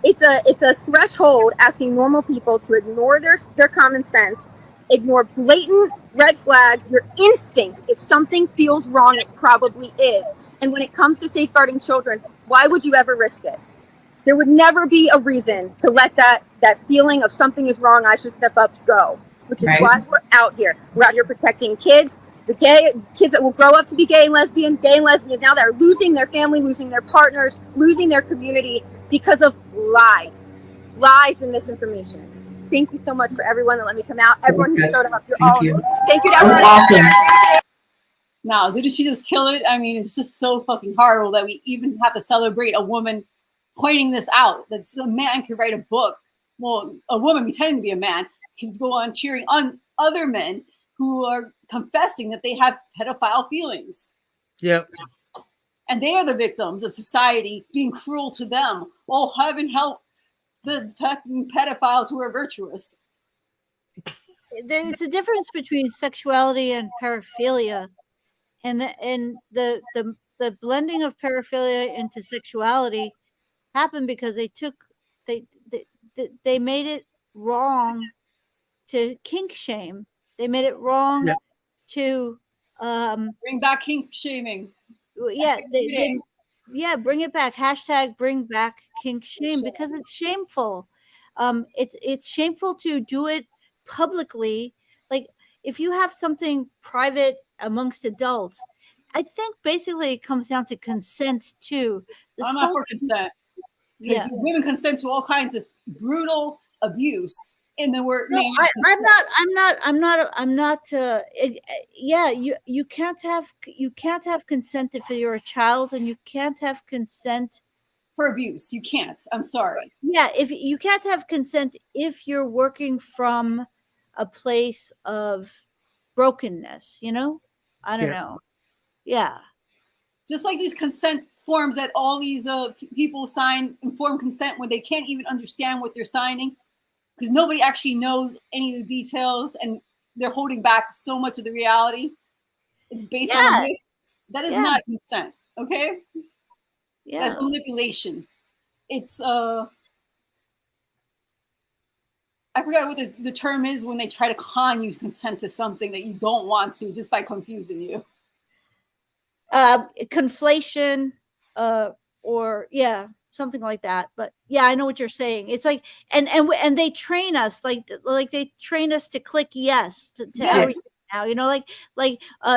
It's a threshold asking normal people to ignore their common sense, ignore blatant red flags, your instincts. If something feels wrong, it probably is. And when it comes to safeguarding children, why would you ever risk it? There would never be a reason to let that feeling of something is wrong, I should step up, go. Which is why we're out here. We're out here protecting kids. The gay kids that will grow up to be gay and lesbians now that are losing their family, losing their partners, losing their community because of lies and misinformation. Thank you so much for everyone that let me come out. Everyone who showed up, you're all amazing. Thank you to everyone. Awesome. Now, didn't she just kill it? I mean, it's just so fucking horrible that we even have to celebrate a woman pointing this out. That a man can write a book. Well, a woman pretending to be a man can go on cheering on other men who are confessing that they have pedophile feelings. Yep. And they are the victims of society being cruel to them. Oh, heaven help the fucking pedophiles who are virtuous. There's a difference between sexuality and paraphilia, and the blending of paraphilia into sexuality happened because they made it wrong to kink shame. They made it wrong to bring back kink shaming. Yeah, bring it back. Hashtag bring back kink shame, because it's shameful. It's shameful to do it publicly. Like if you have something private amongst adults, I think basically it comes down to consent too. I'm not for consent. Because women consent to all kinds of brutal abuse in the word. No, I'm not. Yeah, you can't have consent if you're a child, and you can't have consent for abuse. You can't. I'm sorry. Yeah, if you can't have consent if you're working from a place of brokenness, I don't know. Yeah. Just like these consent forms that all these people sign, informed consent, when they can't even understand what they're signing, because nobody actually knows any of the details, and they're holding back so much of the reality. It's based on myth. That is not consent, okay? Yeah. That's manipulation. It's I forgot what the term is when they try to con you consent to something that you don't want to just by confusing you. Conflation, or something like that. But I know what you're saying. It's like, and they train us like they train us to click yes to everything now.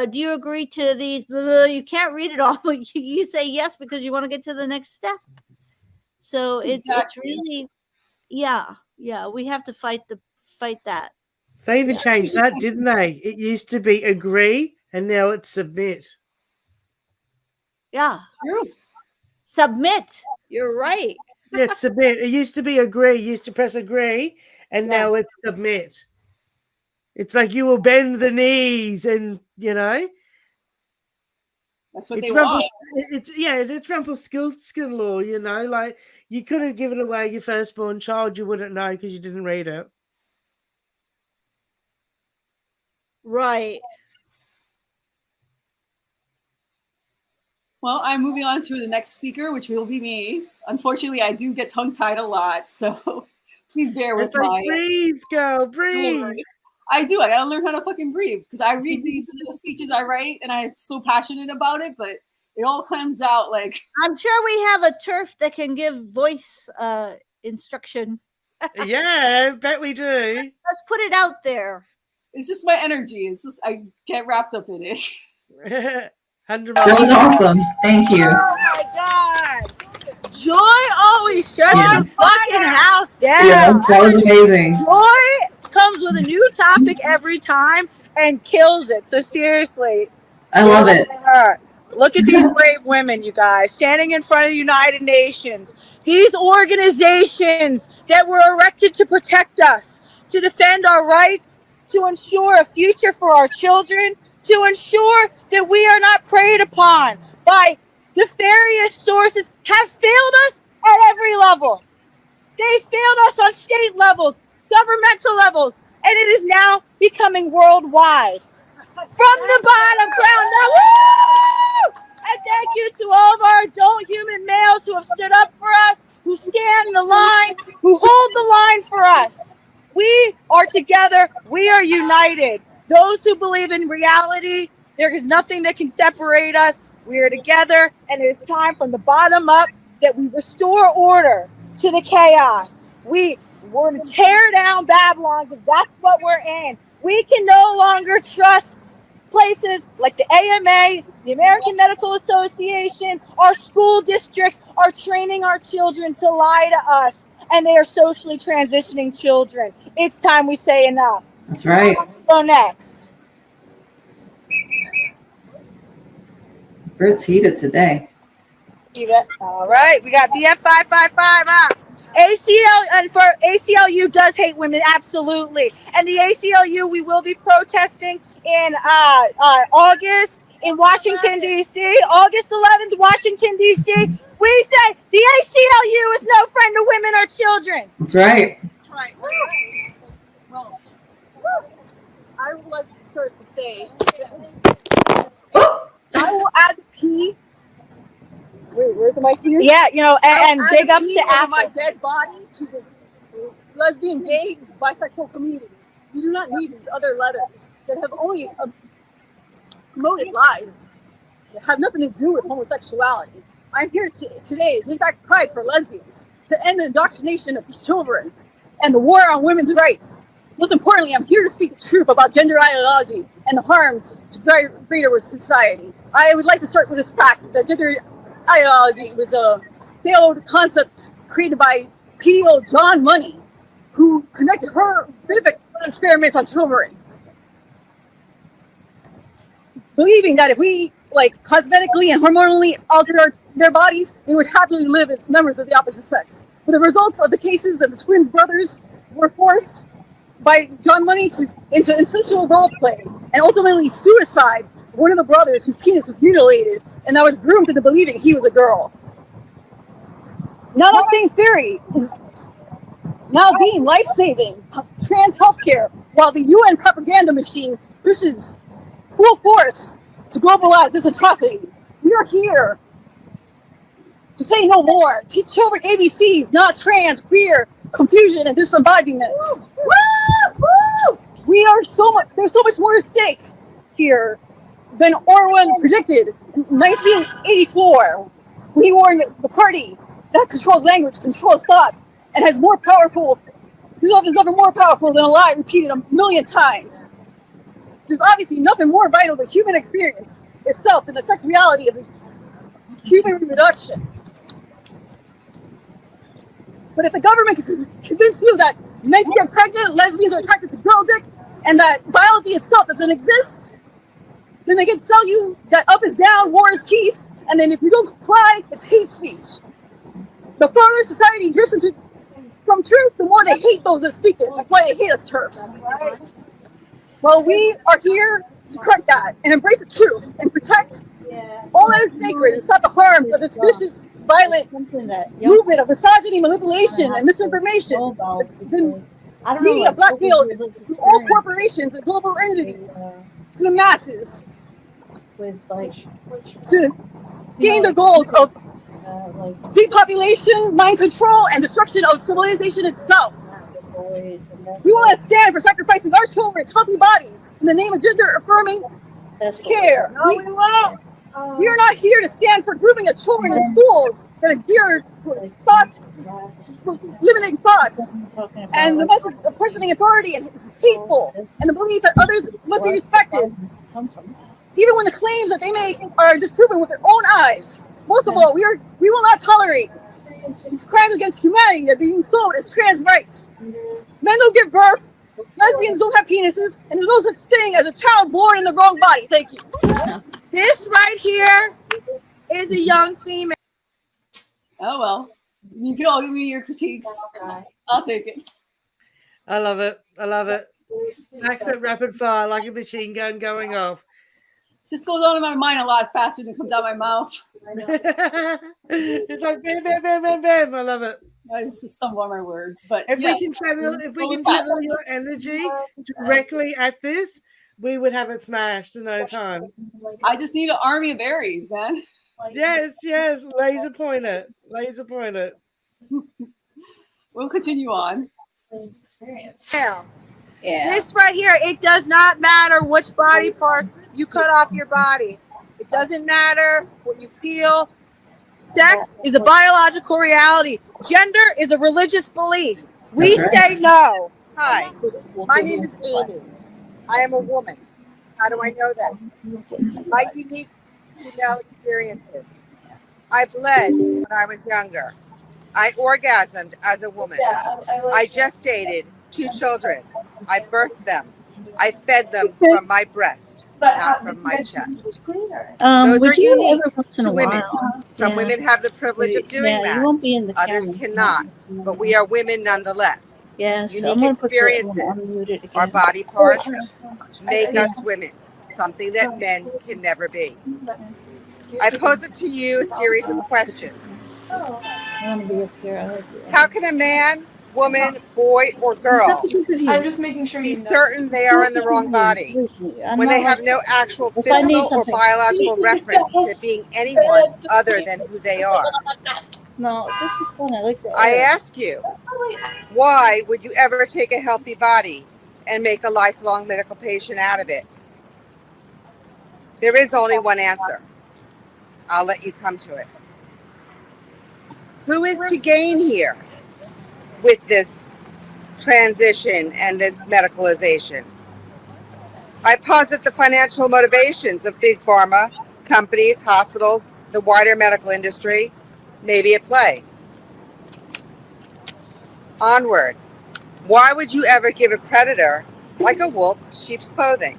Do you agree to these? You can't read it all. You say yes because you want to get to the next step. So it's really, we have to fight that. They even changed that, didn't they? It used to be agree, and now it's submit. Yeah. Submit. You're right. Yeah, submit. It used to be agree. You used to press agree, and now it's submit. It's like you will bend the knees, and That's what It's they want. it's Rumpelstiltskin law, you know, like you could have given away your firstborn child, you wouldn't know because you didn't read it. Right. Well, I'm moving on to the next speaker, which will be me. Unfortunately, I do get tongue-tied a lot, so please bear with It's like, breathe, girl, breathe. I do. I gotta learn how to fucking breathe because I read these speeches I write, and I'm so passionate about it, but it all comes out like. I'm sure we have a Terf that can give voice instruction. Yeah, I bet we do. Let's put it out there. It's just my energy. It's just I get wrapped up in it. That was awesome. Thank you. Oh my God. Joy always shuts the fucking house down. Yeah, that was amazing. Joy comes with a new topic every time and kills it. So seriously. I love it. Look at these brave women, you guys, standing in front of the United Nations. These organizations that were erected to protect us, to defend our rights, to ensure a future for our children, to ensure that we are not preyed upon by nefarious sources, have failed us at every level. They failed us on state levels, governmental levels, and it is now becoming worldwide. From the bottom, ground up. Woo! And thank you to all of our adult human males who have stood up for us, who stand in the line, who hold the line for us. We are together. We are united. Those who believe in reality, there is nothing that can separate us. We are together, and it is time from the bottom up that we restore order to the chaos. We're going to tear down Babylon because that's what we're in. We can no longer trust places like the AMA, the American Medical Association, our school districts are training our children to lie to us, and they are socially transitioning children. It's time we say enough. That's right. Go next. Bert's heated today. All right, we got BF 555 up. ACL and for ACLU does hate women, absolutely. And the ACLU, we will be protesting in August in Washington D.C. August 11th, Washington D.C. We say the ACLU is no friend to women or children. That's right. That's right. Well, I would like to start to say I will add P. Wait, where's the mic here? Yeah, you know, and big ups to Apple. My dead body to the lesbian, gay, bisexual community. We do not need these other letters that have only promoted lies that have nothing to do with homosexuality. I'm here today to take back pride for lesbians, to end the indoctrination of children and the war on women's rights. Most importantly, I'm here to speak the truth about gender ideology and the harms to greater society. I would like to start with this fact that gender ideology was a failed concept created by PDO John Money, who conducted horrific experiments on children, believing that if we cosmetically and hormonally altered their bodies, they would happily live as members of the opposite sex. But the results of the cases of the twin brothers were forced by John Money into incestual role play and ultimately suicide of one of the brothers whose penis was mutilated and that was groomed into believing he was a girl. Now that same theory is now deemed life-saving trans healthcare, while the UN propaganda machine pushes full force to globalize this atrocity. We are here to say no more. Teach children ABCs, not trans, queer, confusion, and disembodiment. Woo! Woo! There's so much more at stake here than Orwell predicted in 1984 when he warned the party that controls language, controls thought, and has more powerful. Love is never more powerful than a lie repeated a million times. There's obviously nothing more vital to human experience itself than the sex reality of the human reproduction. But if the government can convince you that men can get pregnant, lesbians are attracted to girl dick, and that biology itself doesn't exist, then they can tell you that up is down, war is peace, and then if you don't comply, it's hate speech. The further society drifts from truth, the more they hate those that speak it. That's why they hate us Terfs. Well, we are here to correct that and embrace the truth and protect All that is sacred and stop the harm of this vicious, violent movement of misogyny, manipulation, and misinformation that's been media blackmailed through all corporations and global entities to the masses to gain their goals of depopulation, mind control, and destruction of civilization itself. We will not stand for sacrificing our children's healthy bodies in the name of gender-affirming care. We won't. We are not here to stand for grooming of children in schools that are geared for thoughts, limiting thoughts, and the message of questioning authority is hateful, and the belief that others must be respected, even when the claims that they make are disproven with their own eyes. Most of all, we will not tolerate these crimes against humanity that are being sold as trans rights. Men don't give birth, lesbians don't have penises, and there's no such thing as a child born in the wrong body. Thank you. This right here is a young female. Oh well, you can all give me your critiques. I'll take it. I love it. I love it. Accent rapid fire like a machine gun going off. This goes on in my mind a lot faster than it comes out my mouth. It's like bam, bam, bam, bam, bam. I love it. I just stumble on my words, but If yeah. we can channel your energy directly at this, we would have it smashed in no time. I just need an army of Aries, man. Yes, yes. Laser point it. Laser point it. We'll continue on. Experience. Yeah. This right here, it does not matter which body parts you cut off your body. It doesn't matter what you feel. Sex is a biological reality. Gender is a religious belief. We say no. Hi, my name is Amy. I am a woman. How do I know that? My unique female experiences. I bled when I was younger. I orgasmed as a woman. I gestated 2 children. I birthed them. I fed them from my breast, not from my chest. Those are unique to women. Some women have the privilege of doing that. You won't be in the Others camera. cannot, but we are women nonetheless. Yes, I'm Unique gonna put the one experiences, unmuted again. our body parts make us women, something that men can never be. I pose it to you a series of questions. I want to be up here. I like it. How can a man, woman, boy, or girl I'm just making sure be certain they are in the wrong body when they have no actual If I need physical or something. biological reference to being anyone other than who they are? No, this is fun. I like that. I ask you, why would you ever take a healthy body and make a lifelong medical patient out of it? There is only one answer. I'll let you come to it. Who is to gain here with this transition and this medicalization? I posit the financial motivations of big pharma, companies, hospitals, the wider medical industry may be at play. Onward. Why would you ever give a predator like a wolf sheep's clothing?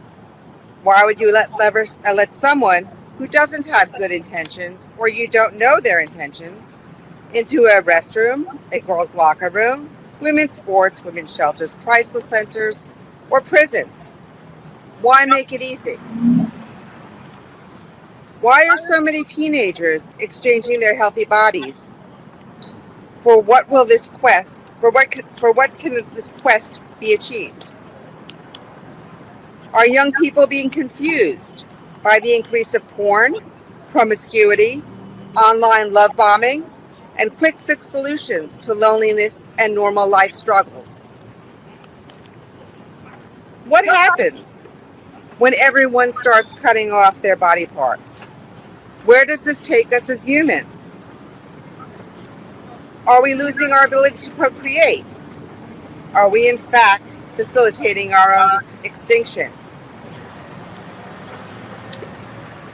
Why would you let someone who doesn't have good intentions or you don't know their intentions into a restroom, a girls' locker room, women's sports, women's shelters, crisis centers, or prisons? Why make it easy? Why are so many teenagers exchanging their healthy bodies for what will this quest? For what can this quest be achieved? Are young people being confused by the increase of porn, promiscuity, online love bombing, and quick fix solutions to loneliness and normal life struggles? What happens when everyone starts cutting off their body parts? Where does this take us as humans? Are we losing our ability to procreate? Are we in fact facilitating our own extinction?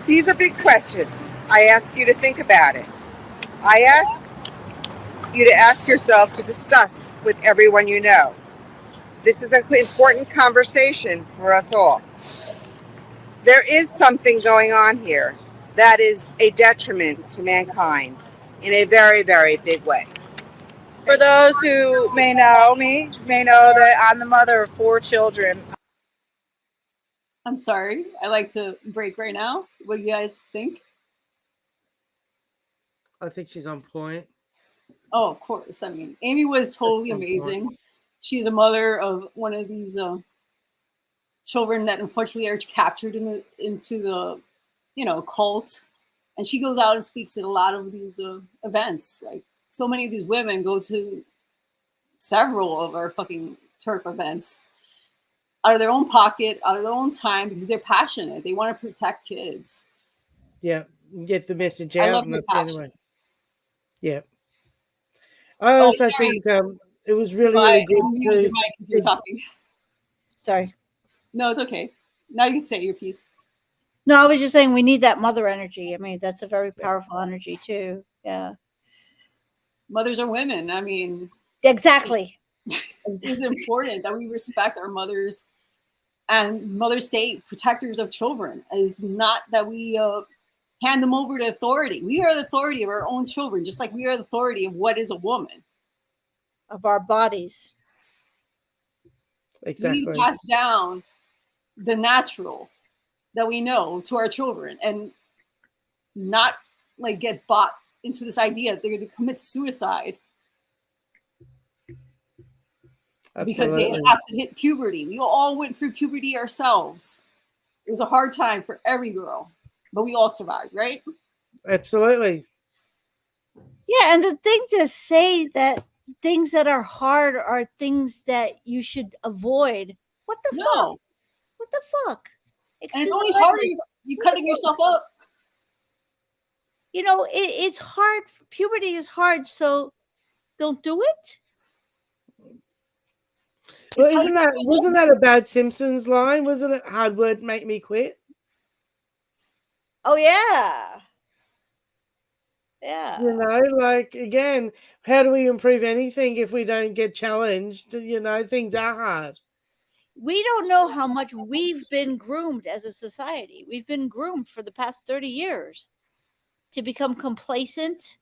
These are big questions. I ask you to think about it. I ask you to ask yourselves to discuss with everyone you know. This is an important conversation for us all. There is something going on here that is a detriment to mankind in a very, very big way. For those who may know me, may know that I'm the mother of 4 children. I'm sorry. I like to break right now. What do you guys think? I think she's on point. Oh, of course. I mean, Amy was totally amazing. She's a mother of one of these children that unfortunately are captured into the, cult. And she goes out and speaks at a lot of these events. Like, so many of these women go to several of our fucking Terf events out of their own pocket, out of their own time, because they're passionate. They want to protect kids. Yeah, get the message I out, love and her that's the only passion. way. Yeah. I Oh, also sorry. think it was really, I really good muted your to. mic because you were talking. Sorry. No, it's okay. Now you can say your piece. No, I was just saying we need that mother energy. I mean, that's a very powerful energy too. Yeah. Mothers are women. I mean, exactly. It's important that we respect our mothers and mother state protectors of children. It's not that we hand them over to authority. We are the authority of our own children, just like we are the authority of what is a woman. Of our bodies. Exactly. We need to pass down the natural that we know to our children and not like get bought into this idea that they're going to commit suicide because they have to hit puberty. We all went through puberty ourselves. It was a hard time for every girl, but we all survived, right? Absolutely. Yeah, and the thing to say that things that are hard are things that you should avoid. What the fuck? What the fuck? And it's only harder. You cutting yourself up. You know, it's hard. Puberty is hard, so don't do it. Well, wasn't that a bad Simpsons line? Wasn't it hard work make me quit? Oh yeah. Yeah. You know, like again, how do we improve anything if we don't get challenged? You know, things are hard. We don't know how much we've been groomed as a society. We've been groomed for the past 30 years to become complacent,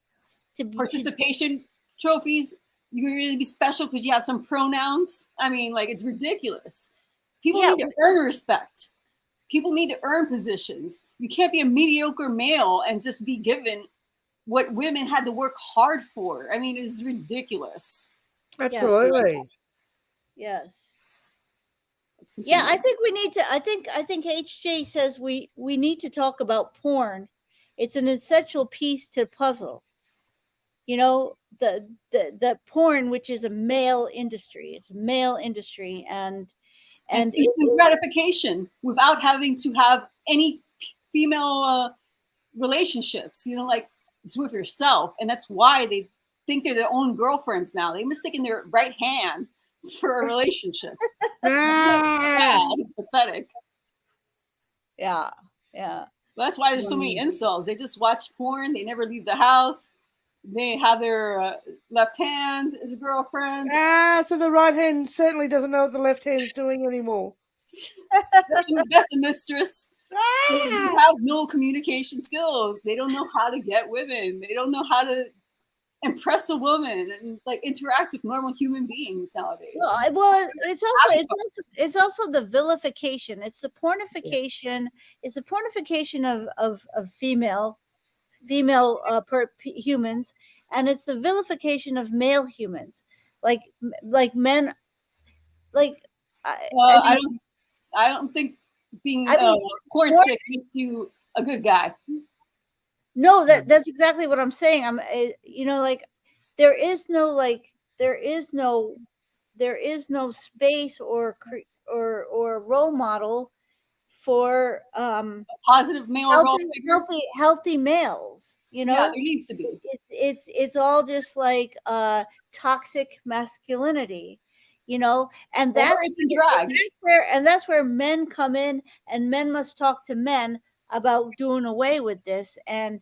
to participation trophies. You can really be special because you have some pronouns. I mean, like, it's ridiculous. People need to earn respect. People need to earn positions. You can't be a mediocre male and just be given what women had to work hard for. I mean, it's ridiculous. Absolutely. Yes. Yeah, I think we need to. I think HJ says we need to talk about porn. It's an essential piece to the puzzle. You know, the porn, which is a male industry. It's a male industry, and it's instant gratification without having to have any female relationships. You know, like, it's with yourself, and that's why they think they're their own girlfriends now. They mistaken their right hand for a relationship. Bad, pathetic. Yeah. Well, that's why there's so many incels. They just watch porn. They never leave the house. They have their left hand as a girlfriend. So the right hand certainly doesn't know what the left hand's doing anymore. That's the mistress. They have no communication skills. They don't know how to get women. They don't know how to impress a woman and like interact with normal human beings nowadays. Well, it's also the vilification. It's the pornification. It's the pornification of female humans, and it's the vilification of male humans, like men. Like I don't think being porn sick makes you a good guy. No, that's exactly what I'm saying. I'm, you know, like there is no space or role model for positive male role figure. healthy males. You know, yeah, there needs to be. It's all just like toxic masculinity. You know, and that's where men come in, and men must talk to men about doing away with this and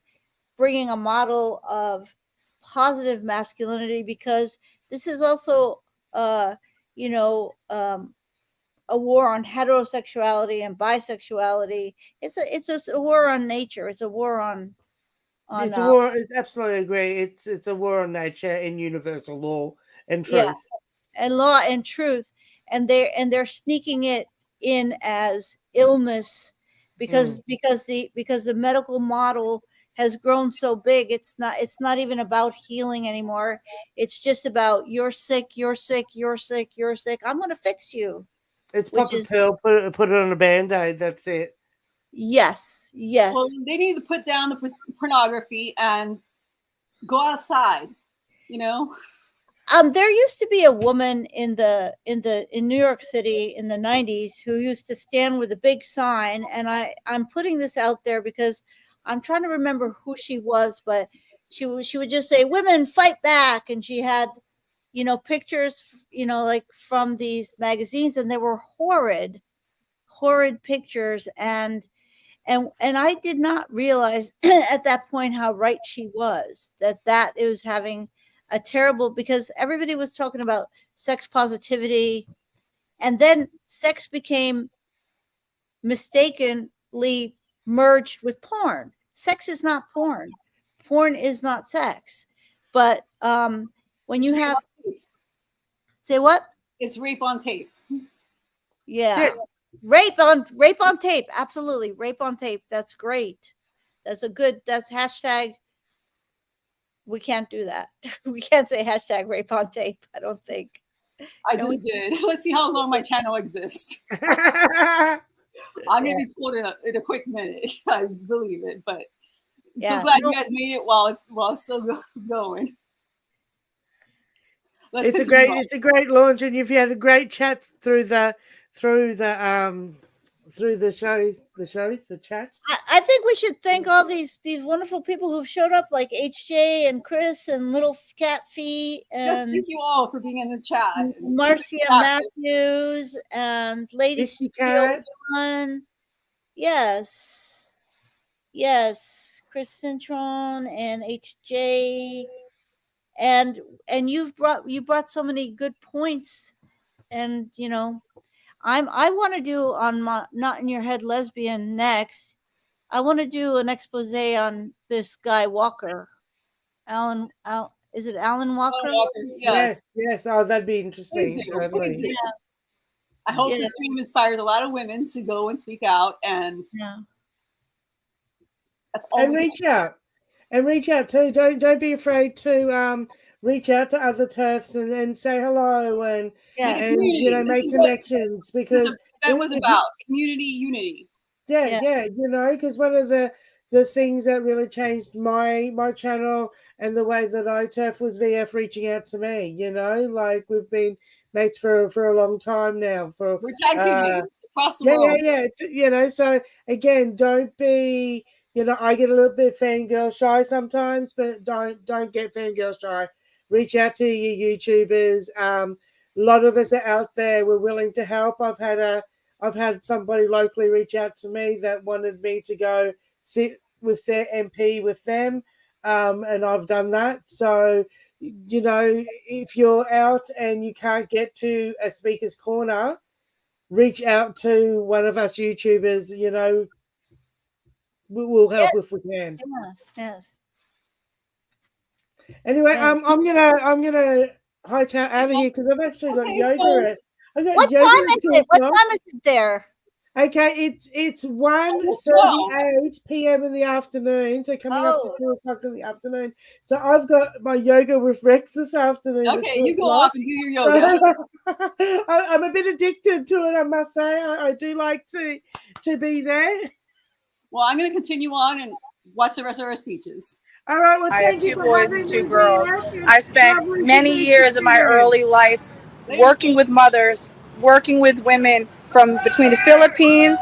bringing a model of positive masculinity, because this is also a war on heterosexuality and bisexuality. It's a war on nature. It's a war on it's a war. I absolutely agree. It's a war on nature and universal law and truth. Yeah, and law and truth, and they're sneaking it in as illness because the medical model has grown so big. It's not even about healing anymore. It's just about you're sick, you're sick, you're sick, you're sick. I'm going to fix you. It's pop a pill, put it on a Band-Aid. That's it. Yes, yes. Well, they need to put down the pornography and go outside. You know. There used to be a woman in New York City in the 90s who used to stand with a big sign, and I'm putting this out there because I'm trying to remember who she was, but she would just say, "Women fight back," and she had, pictures, like from these magazines, and they were horrid pictures, and I did not realize at that point how right she was, that it was having a terrible, because everybody was talking about sex positivity, and then sex became mistakenly merged with porn. Sex is not porn. Porn is not sex. But when you have, say what? It's rape on tape. Yeah. Rape on tape. Absolutely. Rape on tape. That's great. That's hashtag. We can't do that. We can't say hashtag rape on tape, I don't think. I just did. Let's see how long my channel exists. I'm going to be pulled in a quick minute. I believe it, but I'm so glad you guys made it while it's still going. It's a great launch, and you've had a great chat through the chat. I think we should thank all these wonderful people who've showed up, like HJ and Chris and Little Cat Fee, and yes, thank you all for being in the chat. Marcia Matthews and Lady Steel. Yes, Chris Cintron and HJ, and you brought so many good points, and I want to do on my Not in Your Head Lesbian next. I want to do an expose on this guy Walker, is it Alan Walker? Oh, Walker. Yes. Oh, that'd be interesting. Totally. Yeah. I hope this stream inspires a lot of women to go and speak out, and that's all. And reach out too. Don't be afraid to reach out to other TERFs and say hello and make connections, because that was about community unity. Yeah, because one of the things that really changed my channel and the way that I TERF was VF reaching out to me. Like we've been mates for a long time now. We're tag teammates across the world. Yeah. So again, don't be. I get a little bit fangirl shy sometimes, but don't get fangirl shy. Reach out to your YouTubers. A lot of us are out there. We're willing to help. I've had somebody locally reach out to me that wanted me to go sit with their MP with them, and I've done that. So, if you're out and you can't get to a speaker's corner, reach out to one of us YouTubers. We'll help if we can. Yes. Anyway, I'm gonna hightail out of here because I've actually got yoga. What time is it? What time is it there? Okay, it's 1:38 p.m. in the afternoon, so coming up to 2:00 in the afternoon. So I've got my yoga with Rex this afternoon. Okay, you go off and do your yoga. So, I'm a bit addicted to it, I must say. I do like to be there. Well, I'm going to continue on and watch the rest of our speeches. All right. Well, I have 2 boys and 2 girls. I spent many years of my early life working with mothers, working with women from between the Philippines,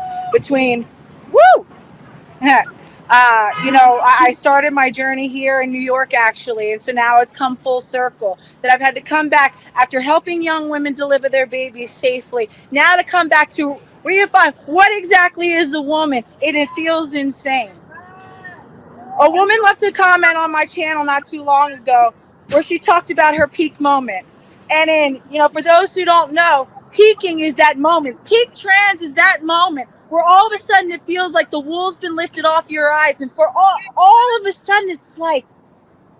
I started my journey here in New York, actually, and so now it's come full circle that I've had to come back after helping young women deliver their babies safely. Now to come back to redefine what exactly is a woman, and it feels insane. A woman left a comment on my channel not too long ago where she talked about her peak moment. And for those who don't know, peaking is that moment. Peak trans is that moment where all of a sudden it feels like the wool's been lifted off your eyes. And for all of a sudden it's like,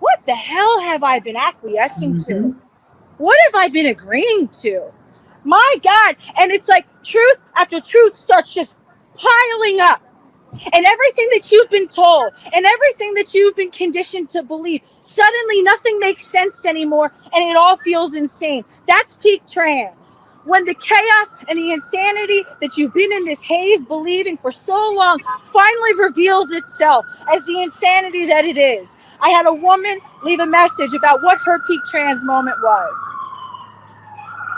what the hell have I been acquiescing to? What have I been agreeing to? My God. And it's like truth after truth starts just piling up. And everything that you've been told and everything that you've been conditioned to believe, suddenly nothing makes sense anymore and it all feels insane. That's peak trans. When the chaos and the insanity that you've been in this haze believing for so long finally reveals itself as the insanity that it is. I had a woman leave a message about what her peak trans moment was.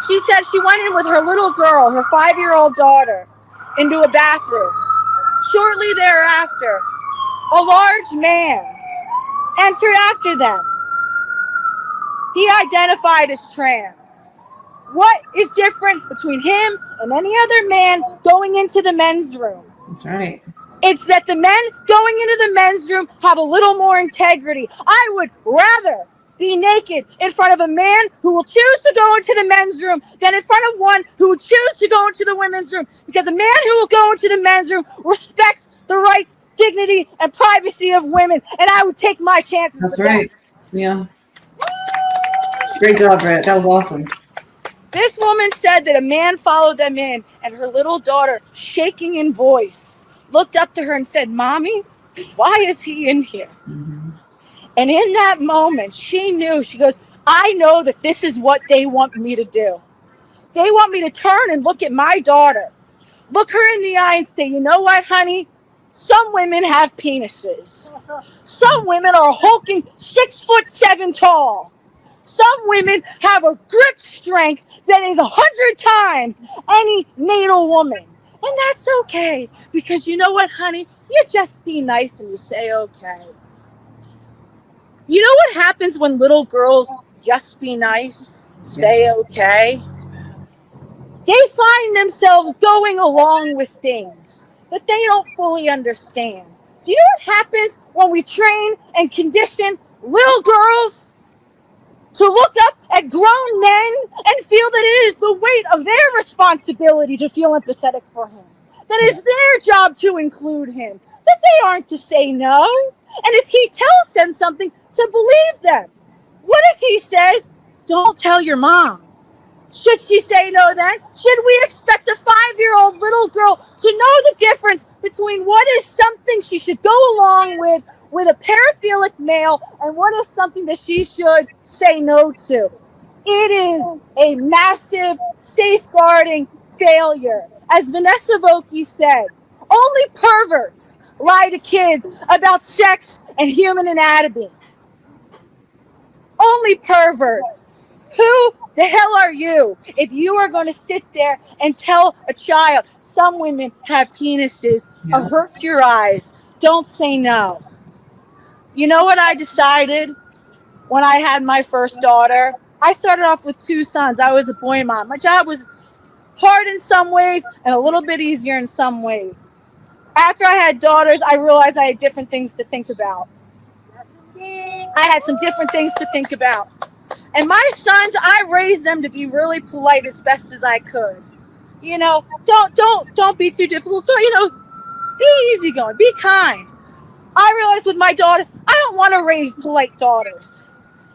She said she went in with her little girl, her 5-year-old daughter, into a bathroom. Shortly thereafter, a large man entered after them. He identified as trans. What is different between him and any other man going into the men's room? That's right. It's that the men going into the men's room have a little more integrity. I would rather be naked in front of a man who will choose to go into the men's room than in front of one who would choose to go into the women's room, because a man who will go into the men's room respects the rights, dignity, and privacy of women, and I would take my chances. That's with right. Yeah. Great job, Brett. That was awesome. This woman said that a man followed them in, and her little daughter, shaking in voice, looked up to her and said, "Mommy, why is he in here?" Mm-hmm. And in that moment, she knew, she goes, "I know that this is what they want me to do. They want me to turn and look at my daughter, look her in the eye and say, you know what, honey? Some women have penises. Some women are hulking 6'7" tall. Some women have a grip strength that is 100 times any natal woman. And that's okay, because you know what, honey? You just be nice and you say okay. You know what happens when little girls just be nice, say okay? They find themselves going along with things that they don't fully understand. Do you know what happens when we train and condition little girls to look up at grown men and feel that it is the weight of their responsibility to feel empathetic for him, that it's their job to include him, that they aren't to say no, and if he tells them something, to believe them? What if he says, "Don't tell your mom"? Should she say no then? Should we expect a 5-year-old little girl to know the difference between what is something she should go along with a paraphilic male and what is something that she should say no to? It is a massive safeguarding failure. As Vanessa Vokey said, only perverts lie to kids about sex and human anatomy. Only perverts. Who the hell are you if you are going to sit there and tell a child some women have penises, avert your eyes, don't say no? You know what I decided when I had my first daughter? I started off with 2 sons. I was a boy mom. My job was hard in some ways and a little bit easier in some ways. After I had daughters, I realized I had different things to think about. I had some different things to think about. And my sons, I raised them to be really polite as best as I could. You know, don't be too difficult. You know, be easygoing, be kind. I realized with my daughters, I don't want to raise polite daughters.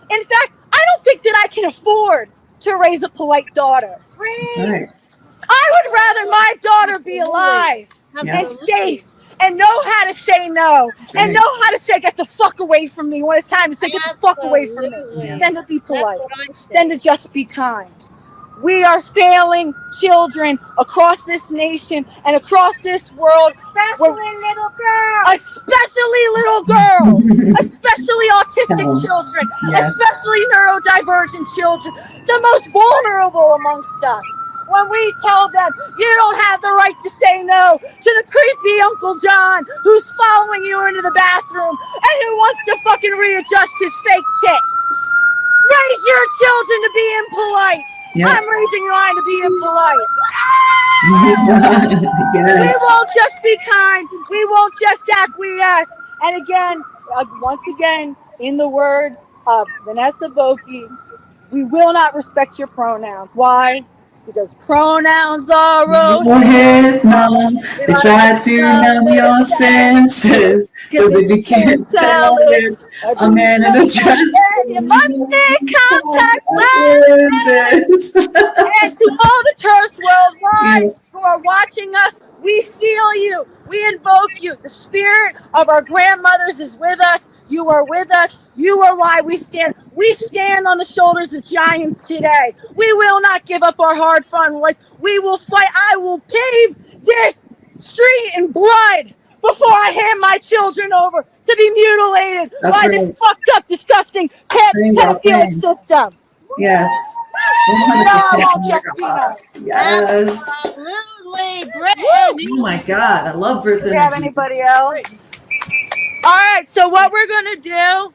In fact, I don't think that I can afford to raise a polite daughter. Right. I would rather my daughter be alive and safe and know how to say no and know how to say, "Get the fuck away from me" when it's time to say, "Get the fuck away from me," than to be polite, than to just be kind. We are failing children across this nation and across this world. Especially little girls. Especially little girls. Especially autistic children. Especially neurodivergent children. The most vulnerable amongst us. When we tell them, you don't have the right to say no to the creepy Uncle John who's following you into the bathroom and who wants to fucking readjust his fake tits. Raise your children to be impolite. Yep. I'm raising mine to be impolite. We won't just be kind. We won't just acquiesce. And again, once again, in the words of Vanessa Vokey, we will not respect your pronouns. Why? Because pronouns are Mom. They try to numb your senses, because if you can't tell it, a man in a dress. You must stay contact lenses. And to all the Terfs worldwide who are watching us, We seal you. We invoke you. The spirit of our grandmothers is with us. You are with us. You are why we stand. We stand on the shoulders of giants today. We will not give up our hard-fought life. We will fight. I will pave this street in blood before I hand my children over to be mutilated That's by right. this fucked up, disgusting Same, girl, pedophilic same. system. Yes. No, I 100%. won't just be nice. Yes. Absolutely, Brittany. Oh my God, I love Bert's Do we have energy. anybody else? All right, so what we're gonna do,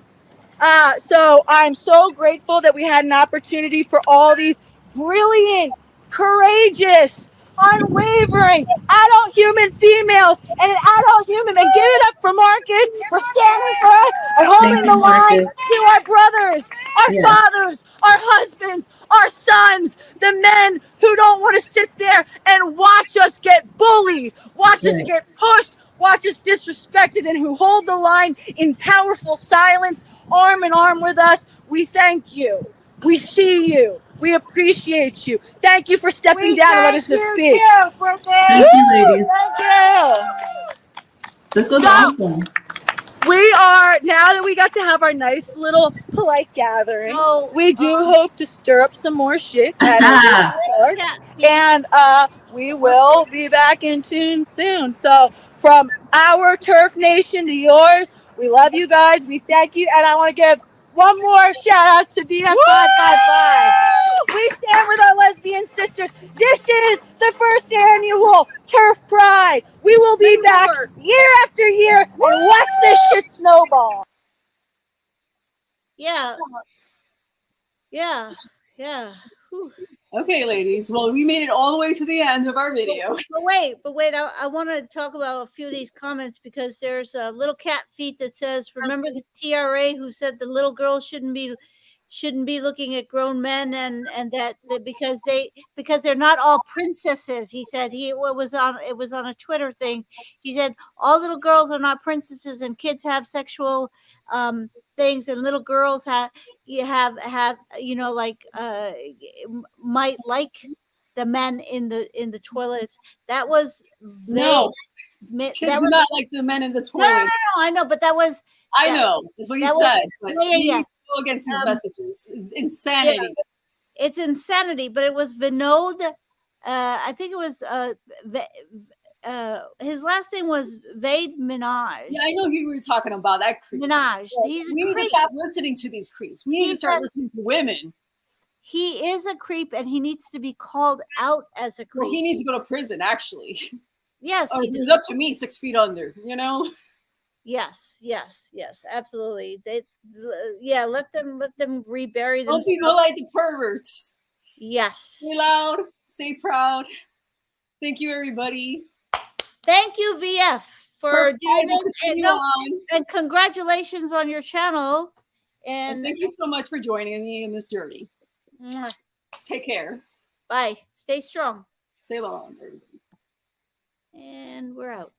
so I'm so grateful that we had an opportunity for all these brilliant, courageous, unwavering adult human females and an adult human. And give it up for Marcus for standing for us and holding Thank the you, line Marcus. to our brothers, our Yes. fathers, our husbands, our sons, the men who don't want to sit there and watch us get bullied, watch That's us right. get pushed, watch us disrespected, and who hold the line in powerful silence, arm in arm with us. We thank you. We see you. We appreciate you. Thank you for stepping down and letting us speak. Thank you, ladies. Thank you. This was So, awesome. we are, now that we got to have our nice little polite gathering, we do hope to stir up some more shit at our start, and we will be back in tune soon. So from our Turf Nation to yours, we love you guys, we thank you, and I want to give one more shout out to VF555. We stand with our lesbian sisters. This is the first annual Turf Pride. We will be back year after year and watch this shit snowball. Yeah. Yeah. Yeah. Whew. Okay, ladies. Well, we made it all the way to the end of our video. But wait, I want to talk about a few of these comments because there's a little cat feet that says, remember the TRA who said the little girls shouldn't be looking at grown men and that because they're not all princesses. He said it was on a Twitter thing. He said all little girls are not princesses and kids have sexual things and little girls have might like the men in the toilets. That was No, that kids do was not like the men in the no, toilets. I know, but that was I know. That's what he that was- said. But yeah. he go against his messages. It's insanity. Yeah. It's insanity, but it was Vinod. I think it was his last name was Vade Minaj. Yeah, I know who you were talking about. That creep. Minaj. He's a We need to creep. stop listening to these creeps. We need to start listening to women. He is a creep, and he needs to be called out as a creep. Well, he needs to go to prison, actually. Yes, Or he it's does. up to me, 6 feet under. You know. Yes, absolutely. Let them rebury Don't themselves. be like the perverts. Yes. Stay loud. Stay proud. Thank you, everybody. Thank you, VF, for doing this. And congratulations on your channel. And thank you so much for joining me in this journey. Take care. Bye. Stay strong. Stay long, everybody. And we're out.